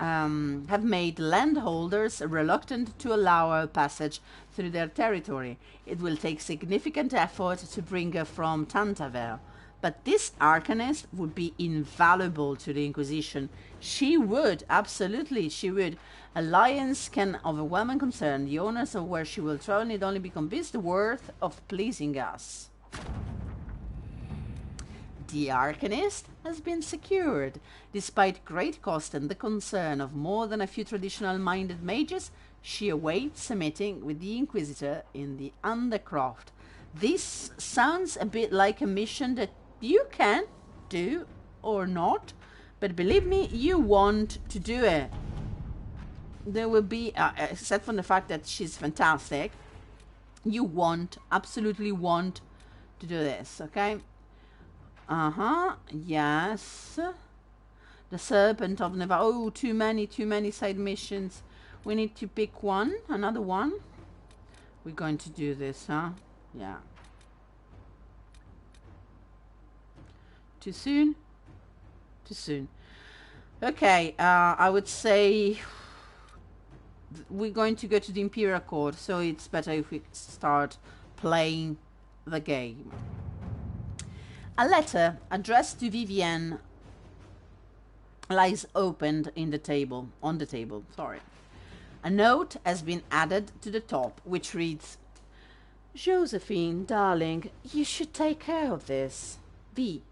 have made landholders reluctant to allow her passage through their territory. It will take significant effort to bring her from Tantaver, but this arcanist would be invaluable to the Inquisition. She would, absolutely, she would. Alliance can overwhelm and concern. The owners of where she will travel need only be convinced the worth of pleasing us. The Arcanist has been secured. Despite great cost and the concern of more than a few traditional-minded mages, she awaits a meeting with the Inquisitor in the Undercroft. This sounds a bit like a mission that you can do or not, but believe me, you want to do it. There will be, except from the fact that she's fantastic, you want, absolutely want to do this, okay? Yes. The Serpent of Nevarre. Oh, too many side missions. We need to pick one, another one. We're going to do this, huh? Yeah. Too soon? Too soon. Okay, I would say we're going to go to the Imperial Court, so it's better if we start playing the game. A letter addressed to Vivienne lies opened in the table, on the table, sorry. A note has been added to the top, which reads, Josephine, darling, you should take care of this. V.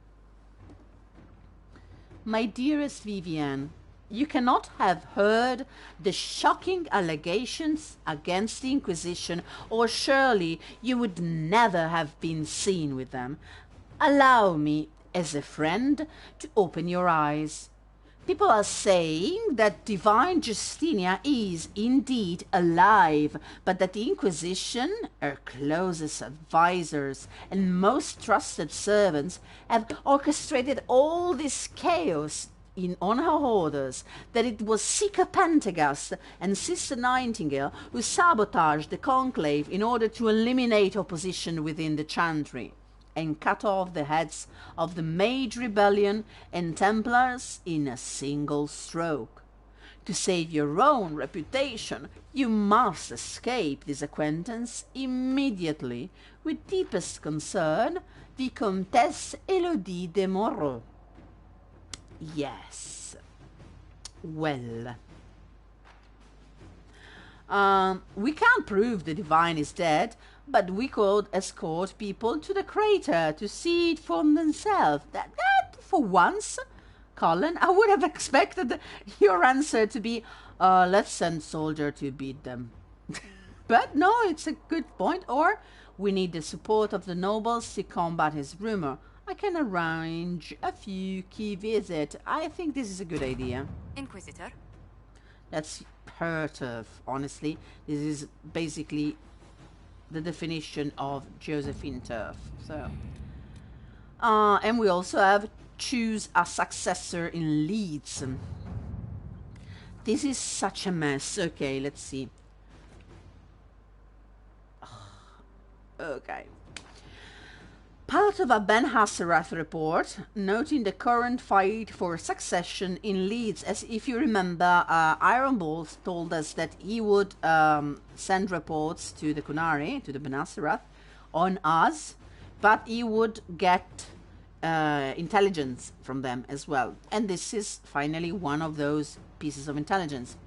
My dearest Vivienne, you cannot have heard the shocking allegations against the Inquisition, or surely you would never have been seen with them. Allow me, as a friend, to open your eyes. People are saying that Divine Justinia is indeed alive, but that the Inquisition, her closest advisors and most trusted servants, have orchestrated all this chaos on her orders, that it was Seeker Pentagast and Sister Nightingale who sabotaged the conclave in order to eliminate opposition within the Chantry and cut off the heads of the Mage Rebellion and Templars in a single stroke. To save your own reputation, you must escape this acquaintance immediately. With deepest concern, Vicomtesse Elodie de Moreau. Yes. Well. We can't prove the Divine is dead, but we could escort people to the crater to see it for themselves. That for once, Colin, I would have expected your answer to be, let's send soldier to beat them. But no, it's a good point. Or, we need the support of the nobles to combat his rumor. I can arrange a few key visits. I think this is a good idea. Inquisitor? That's her turf, honestly. This is basically the definition of Josephine turf. So, and we also have choose a successor in Leeds. This is such a mess. Okay, let's see. Okay. Part of a Ben Hasserath report noting the current fight for succession in Leeds. As if you remember, Iron Balls told us that he would send reports to the Kunari, to the Ben Hasserath, on us, but he would get intelligence from them as well. And this is finally one of those pieces of intelligence.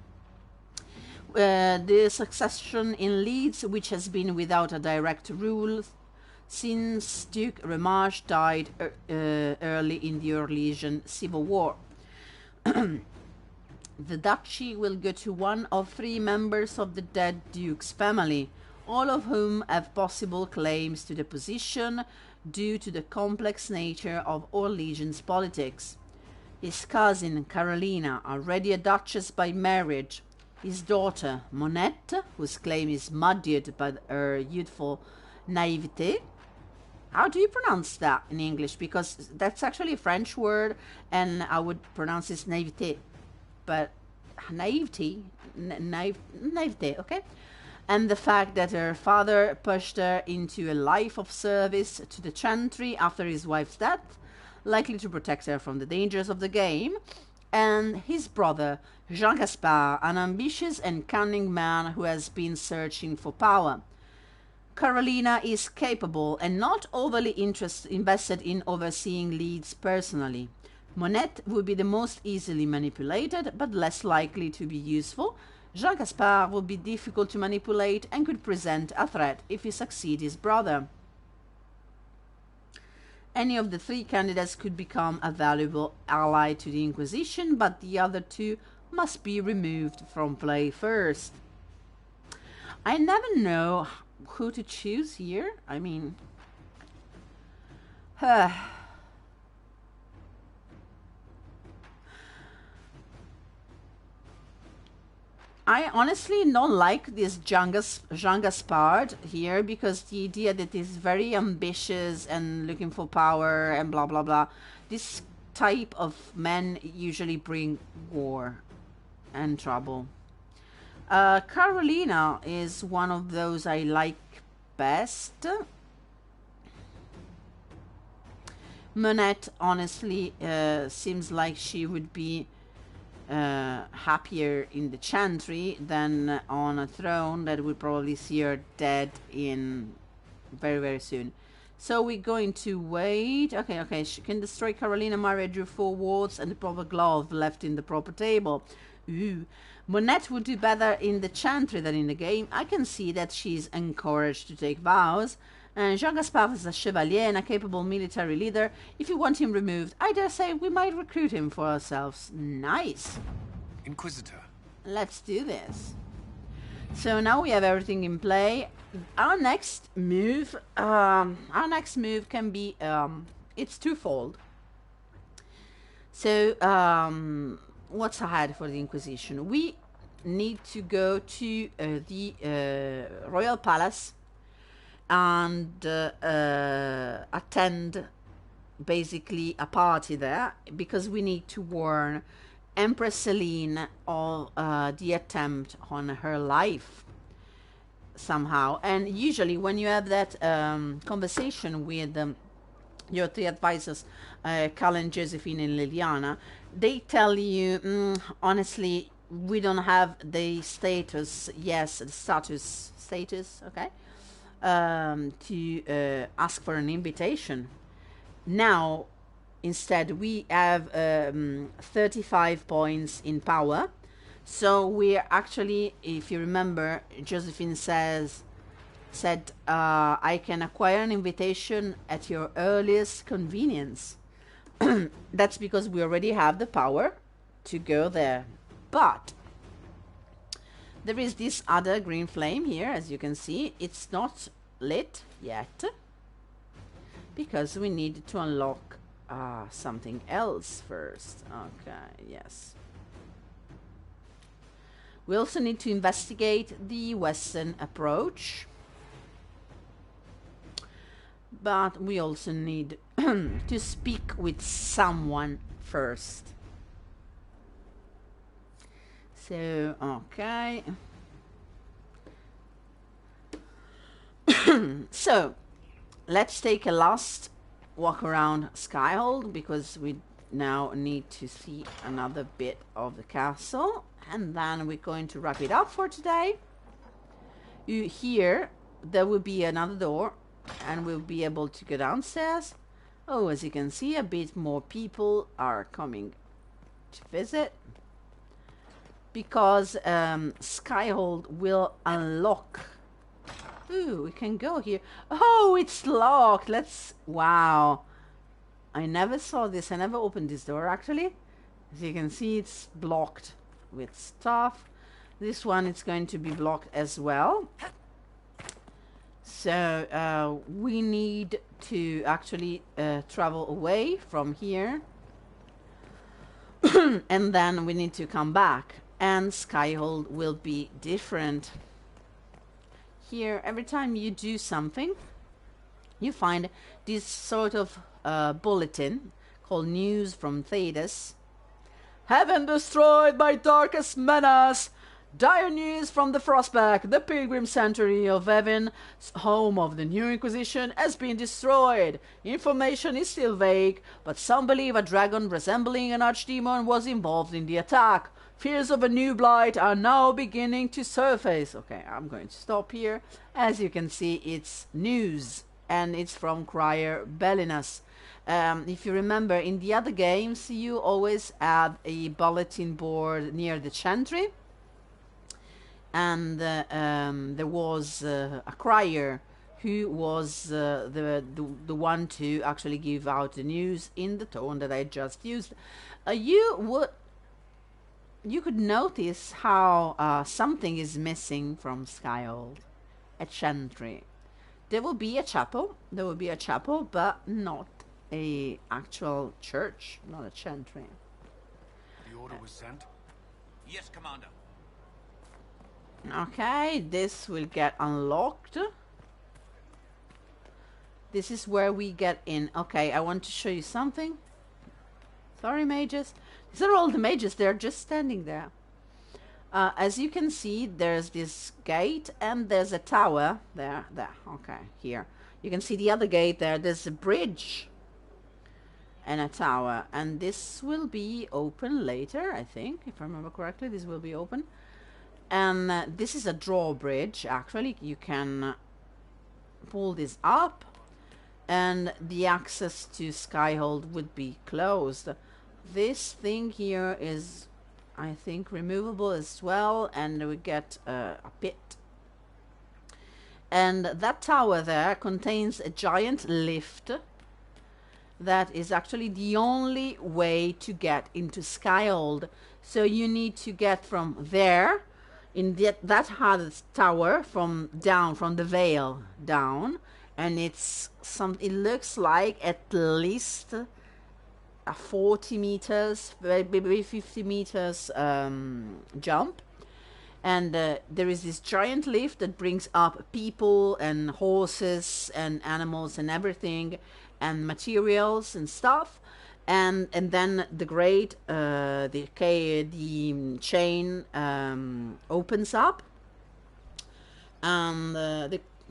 The succession in Leeds, which has been without a direct rule since Duke Remarche died early in the Orlesian Civil War. The duchy will go to one of 3 members of the dead Duke's family, all of whom have possible claims to the position due to the complex nature of Orlesian's politics. His cousin Carolina, already a duchess by marriage, his daughter Monette, whose claim is muddied by her youthful naivete. How do you pronounce that in English? Because that's actually a French word, and I would pronounce this naivete. But naivete, okay? And the fact that her father pushed her into a life of service to the Chantry after his wife's death, likely to protect her from the dangers of the game. and his brother, Jean-Gaspard, an ambitious and cunning man who has been searching for power. Carolina is capable and not overly invested in overseeing leads personally. Monette would be the most easily manipulated, but less likely to be useful. Jean-Gaspard would be difficult to manipulate and could present a threat if he succeeds his brother. Any of the three candidates could become a valuable ally to the Inquisition, but the other two must be removed from play first. I never know who to choose here. I mean... I honestly don't like this Jean-Gaspard here, because the idea that he's very ambitious and looking for power and blah blah blah. This type of men usually bring war and trouble. Carolina is one of those I like best. Monette honestly seems like she would be happier in the chantry than on a throne that would probably see her dead in very soon. So we're going to wait. Okay, she can destroy Carolina. Maria drew 4 wards and the proper glove left in the proper table. Ooh. Monette would do better in the chantry than in the game. I can see that she's encouraged to take vows. And Jean-Gaspard is a chevalier and a capable military leader. If you want him removed, I dare say we might recruit him for ourselves. Nice. Inquisitor. Let's do this. So now we have everything in play. Our next move can be, it's twofold. So, what's ahead for the Inquisition? We need to go to the Royal Palace and attend basically a party there, because we need to warn Empress Celine of the attempt on her life somehow. And usually when you have that conversation with your 3 advisors, Cullen, Josephine and Liliana, they tell you, honestly, we don't have the status, okay, to ask for an invitation. Now, instead, we have 35 points in power. So we're actually, if you remember, Josephine said, I can acquire an invitation at your earliest convenience. That's because we already have the power to go there. But there is this other green flame here, as you can see. It's not lit yet, because we need to unlock something else first. Okay, yes. We also need to investigate the western approach. But we also need to speak with someone first. So, okay. So, let's take a last walk around Skyhold, because we now need to see another bit of the castle, and then we're going to wrap it up for today. Here there will be another door, and we'll be able to go downstairs. Oh, as you can see, a bit more people are coming to visit, because Skyhold will unlock. Ooh, we can go here. Oh, it's locked. Wow. I never saw this. I never opened this door, actually. As you can see, it's blocked with stuff. This one is going to be blocked as well. So, we need to actually travel away from here. And then we need to come back. And Skyhold will be different. Here, every time you do something, you find this sort of bulletin called News from Thedas. Heaven destroyed by darkest menace. Dire news from the Frostback. The Pilgrim Sanctuary of Heaven, home of the new Inquisition, has been destroyed. Information is still vague, but some believe a dragon resembling an archdemon was involved in the attack. Fears of a new blight are now beginning to surface. Okay, I'm going to stop here. As you can see, it's news, and it's from Crier Bellinus. If you remember, in the other games, you always had a bulletin board near the chantry. And there was a crier who was the one to actually give out the news in the tone that I just used. You could notice how something is missing from Skyhold, a chantry. There will be a chapel, but not a actual church, not a chantry. The order was sent? Yes, Commander. Okay, this will get unlocked. This is where we get in. Okay, I want to show you something. Sorry, mages. These are all the mages. They're just standing there. As you can see, there's this gate and there's a tower. There. Okay, here. You can see the other gate there. There's a bridge and a tower. And this will be open later, I think. If I remember correctly, this will be open. And this is a drawbridge, actually. You can pull this up and the access to Skyhold would be closed. This thing here is, I think, removable as well, and we get a pit. And that tower there contains a giant lift that is actually the only way to get into Skyhold. So you need to get from there, in that hardest tower, from the Vale down, and it looks like at least a 40 meters, maybe 50 meters jump, and there is this giant lift that brings up people and horses and animals and everything, and materials and stuff. And then the grate, the chain opens up, and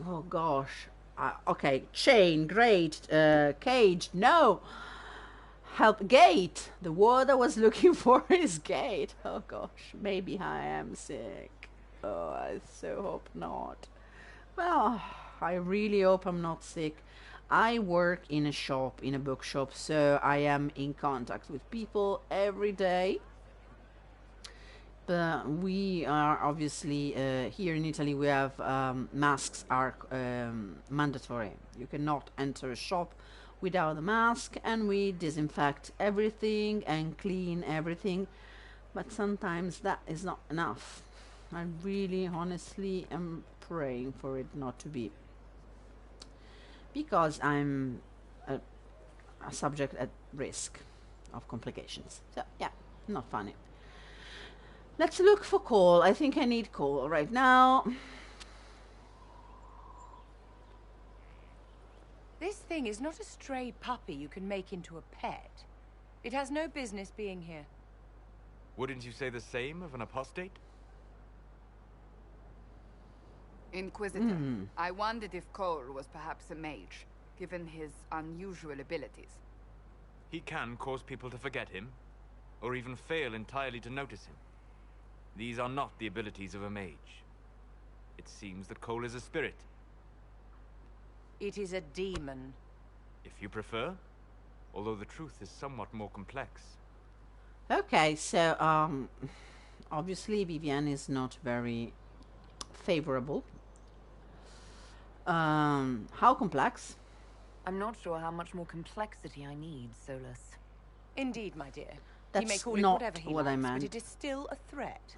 oh gosh, okay, chain, grate, cage, no, help, gate. The word I was looking for is gate. Oh gosh, maybe I am sick. Oh, I so hope not. Well, I really hope I'm not sick. I work in a shop, in a bookshop, so I am in contact with people every day. But we are obviously, here in Italy, we have masks are mandatory. You cannot enter a shop without a mask, and we disinfect everything and clean everything. But sometimes that is not enough. I really, honestly am praying for it not to be, because I'm a subject at risk of complications. So, yeah, not funny. Let's look for coal. I think I need coal right now. This thing is not a stray puppy you can make into a pet. It has no business being here. Wouldn't you say the same of an apostate? Inquisitor, I wondered if Cole was perhaps a mage, given his unusual abilities. He can cause people to forget him, or even fail entirely to notice him. These are not the abilities of a mage. It seems that Cole is a spirit. It is a demon. If you prefer, although the truth is somewhat more complex. Okay, so obviously Vivienne is not very favorable. How complex? I'm not sure how much more complexity I need, Solus. Indeed, my dear. That's He may call not it whatever he what I likes, meant. but it is still a threat.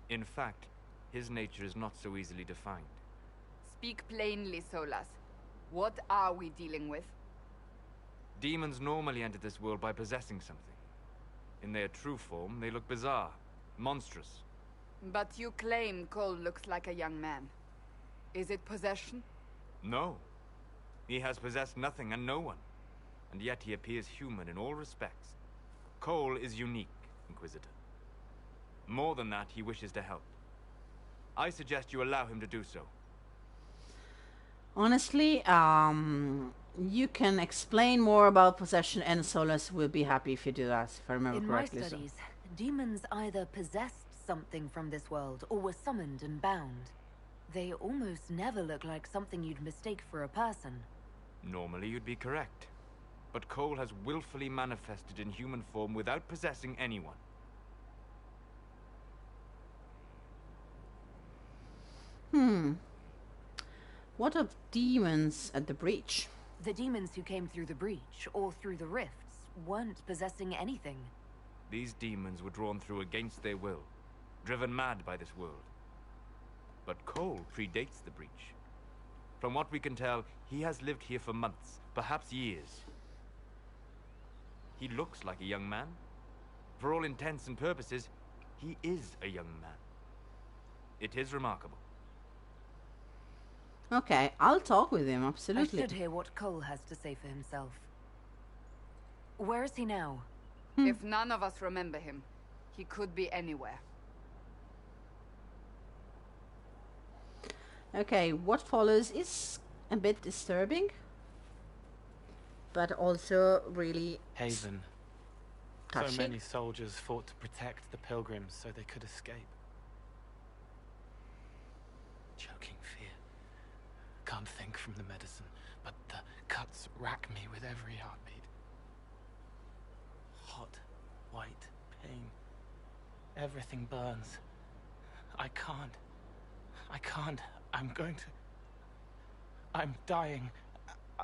In fact, his nature is not so easily defined. Speak plainly, Solus. What are we dealing with? Demons normally enter this world by possessing something. In their true form, they look bizarre, monstrous. But you claim Cole looks like a young man. Is it possession? No. He has possessed nothing and no one. And yet he appears human in all respects. Cole is unique, Inquisitor. More than that, he wishes to help. I suggest you allow him to do so. Honestly, you can explain more about possession, and Solus will be happy if you do that, if I remember In correctly. my studies, demons either possessed something from this world or were summoned and bound. They almost never look like something you'd mistake for a person. Normally you'd be correct. But Cole has willfully manifested in human form without possessing anyone. What of demons at the breach? The demons who came through the breach or through the rifts weren't possessing anything. These demons were drawn through against their will, driven mad by this world. But Cole predates the breach. From what we can tell, he has lived here for months, perhaps years. He looks like a young man. For all intents and purposes, he is a young man. It is remarkable. Okay, I'll talk with him, absolutely. I should hear what Cole has to say for himself. Where is he now? If none of us remember him, he could be anywhere. Okay, what follows is a bit disturbing, but also really Haven. touching. So many soldiers fought to protect the pilgrims so they could escape. Choking fear. Can't think from the medicine, but the cuts rack me with every heartbeat. Hot, white pain. Everything burns. I can't. I'm going to... I'm dying.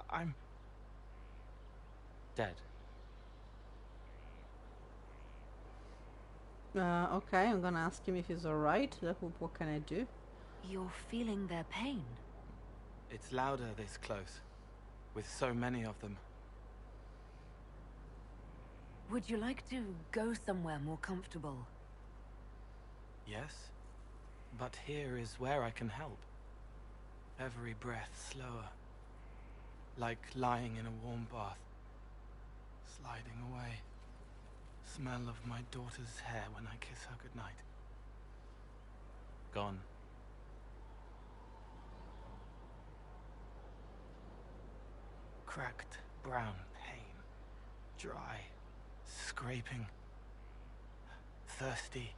I'm... dead. Okay, I'm gonna ask him if he's alright. What can I do? You're feeling their pain. It's louder this close, with so many of them. Would you like to go somewhere more comfortable? Yes, but here is where I can help. Every breath slower, like lying in a warm bath, sliding away. Smell of my daughter's hair when I kiss her goodnight. Gone. Cracked brown pain, dry, scraping, thirsty.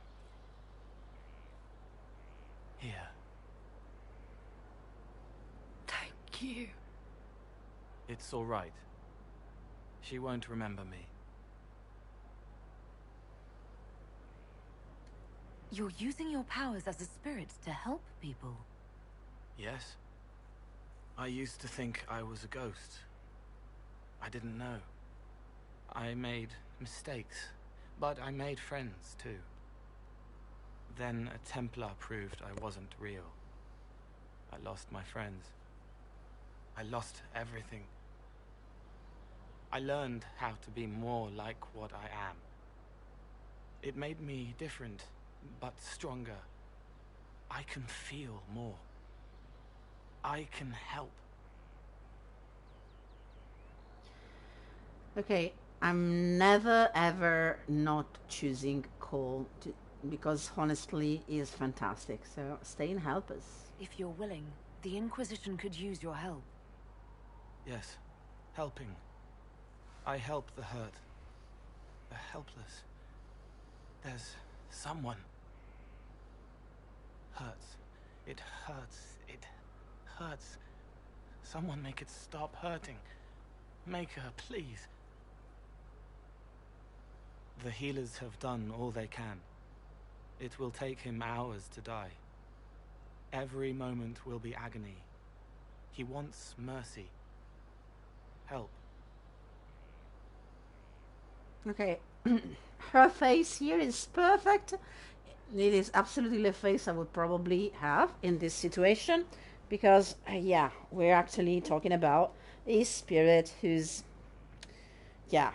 Here. Thank you. It's all right. She won't remember me. You're using your powers as a spirit to help people. Yes. I used to think I was a ghost. I didn't know. I made mistakes, but I made friends too. Then a Templar proved I wasn't real. I lost my friends. I lost everything. I learned how to be more like what I am. It made me different, but stronger. I can feel more. I can help. Okay, I'm never ever not choosing Cole because honestly he is fantastic. So stay and help us. If you're willing, the Inquisition could use your help. Yes, helping. I help the hurt, the helpless. There's someone. Hurts. It hurts. It hurts. Someone make it stop hurting. Make her, please. The healers have done all they can. It will take him hours to die. Every moment will be agony. He wants mercy. Help. Okay, her face here is perfect. It is absolutely the face I would probably have in this situation, because yeah, we're actually talking about a spirit who's, yeah,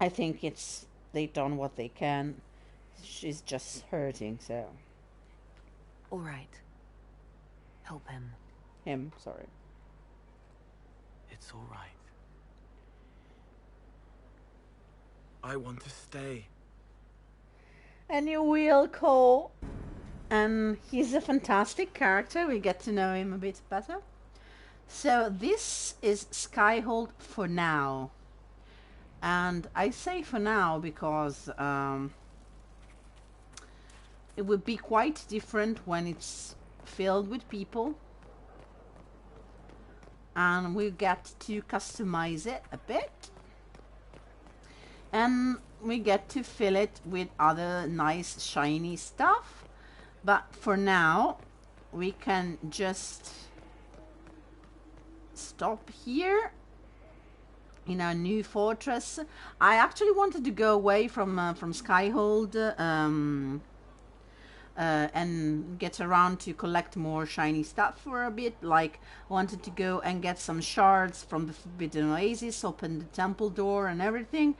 I think they've done what they can. She's just hurting, so. All right. Help him. Him, sorry. It's all right. I want to stay. And you will, Cole. and he's a fantastic character. We get to know him a bit better. So this is Skyhold for now, and I say for now because it would be quite different when it's filled with people, and we get to customize it a bit, and we get to fill it with other nice shiny stuff. But for now we can just stop here in our new fortress. I actually wanted to go away from Skyhold and get around to collect more shiny stuff for a bit. Like, I wanted to go and get some shards from the Forbidden Oasis, open the temple door and everything.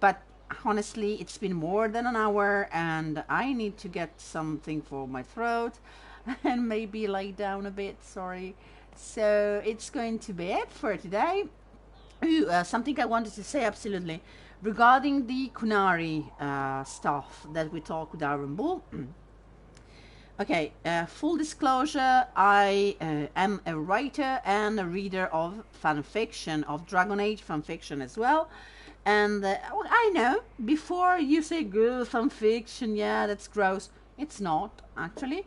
But honestly, it's been more than an hour and I need to get something for my throat and maybe lie down a bit, sorry. So it's going to be it for today. Something I wanted to say absolutely regarding the Kunari stuff that we talked with Aaron Bull. Okay, full disclosure, I am a writer and a reader of fanfiction, of Dragon Age fanfiction as well. And I know, before you say, good fanfiction, yeah, that's gross. It's not, actually.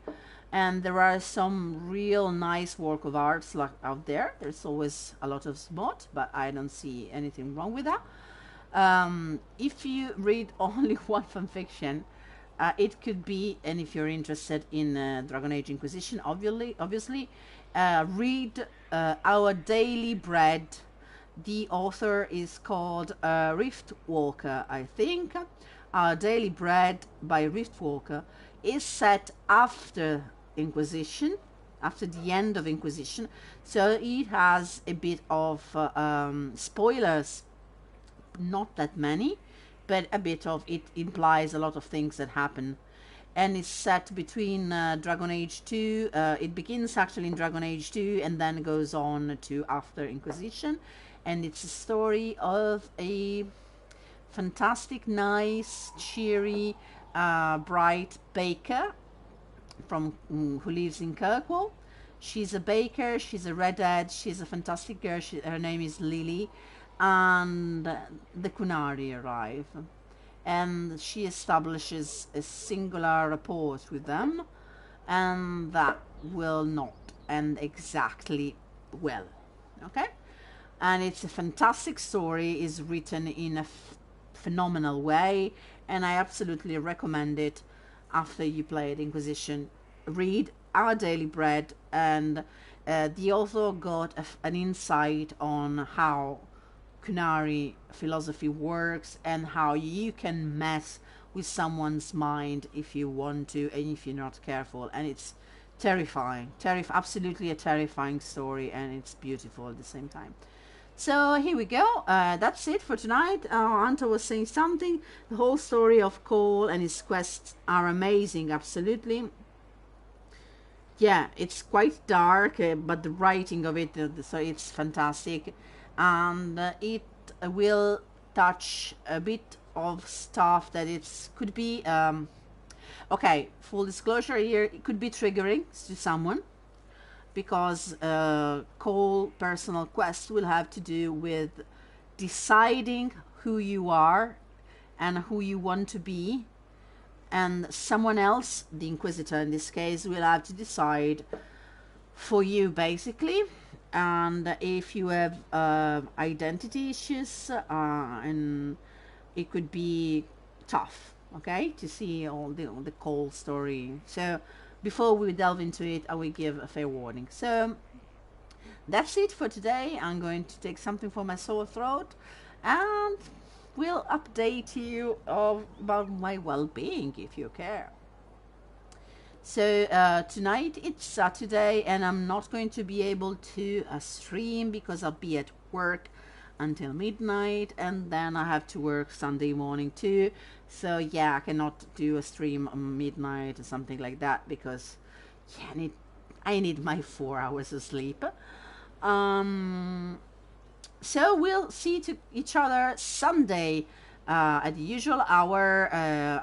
And there are some real nice work of arts out there. There's always a lot of smut, but I don't see anything wrong with that. If you read only one fanfiction, it could be, and if you're interested in Dragon Age Inquisition, obviously, read Our Daily Bread. The author is called Riftwalker, I think. Our Daily Bread by Riftwalker is set after Inquisition, after the end of Inquisition, so it has a bit of spoilers, not that many, but a bit of it implies a lot of things that happen, and it's set between Dragon Age 2. It begins actually in Dragon Age 2 and then goes on to after Inquisition, and it's a story of a fantastic, nice, cheery, bright baker from who lives in Kirkwall. She's a baker, she's a redhead, she's a fantastic girl. Her name is Lily, and the Kunari arrive, and she establishes a singular rapport with them, and that will not end exactly well. Okay, and it's a fantastic story, is written in a phenomenal way, and I absolutely recommend it. After you played Inquisition, read Our Daily Bread, and the author got an insight on how Kunari philosophy works and how you can mess with someone's mind if you want to and if you're not careful, and it's terrifying, absolutely a terrifying story, and it's beautiful at the same time. So here we go. That's it for tonight. Anta was saying something. The whole story of Cole and his quests are amazing, absolutely. Yeah, it's quite dark, but the writing of it, so it's fantastic. And it will touch a bit of stuff that could be... okay, full disclosure here, it could be triggering to someone, because Cole personal quest will have to do with deciding who you are and who you want to be, and someone else, the Inquisitor in this case, will have to decide for you, basically. And if you have identity issues, and it could be tough, okay, to see all the Cole story. So before we delve into it, I will give a fair warning. So that's it for today. I'm going to take something for my sore throat, and we'll update you about my well-being if you care. So tonight it's Saturday, and I'm not going to be able to stream because I'll be at work until midnight, and then I have to work Sunday morning too. So yeah, I cannot do a stream on midnight or something like that, because yeah, I need my 4 hours of sleep. So we'll see each other Sunday at the usual hour,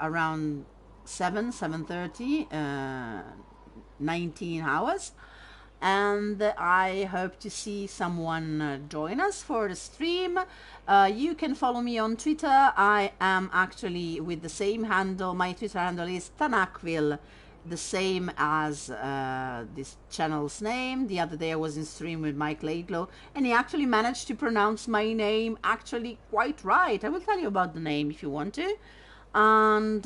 around 7:30, 19 hours. And I hope to see someone join us for the stream. You can follow me on Twitter. I am actually with the same handle. My Twitter handle is Tanakville, the same as this channel's name. The other day I was in stream with Mike Laidlow, and he actually managed to pronounce my name actually quite right. I will tell you about the name if you want to. And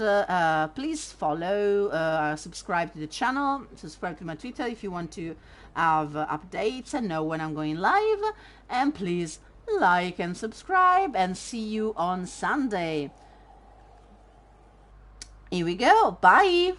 please follow, subscribe to the channel, subscribe to my Twitter if you want to have updates and know when I'm going live. And please like and subscribe, and see you on Sunday. Here we go. Bye.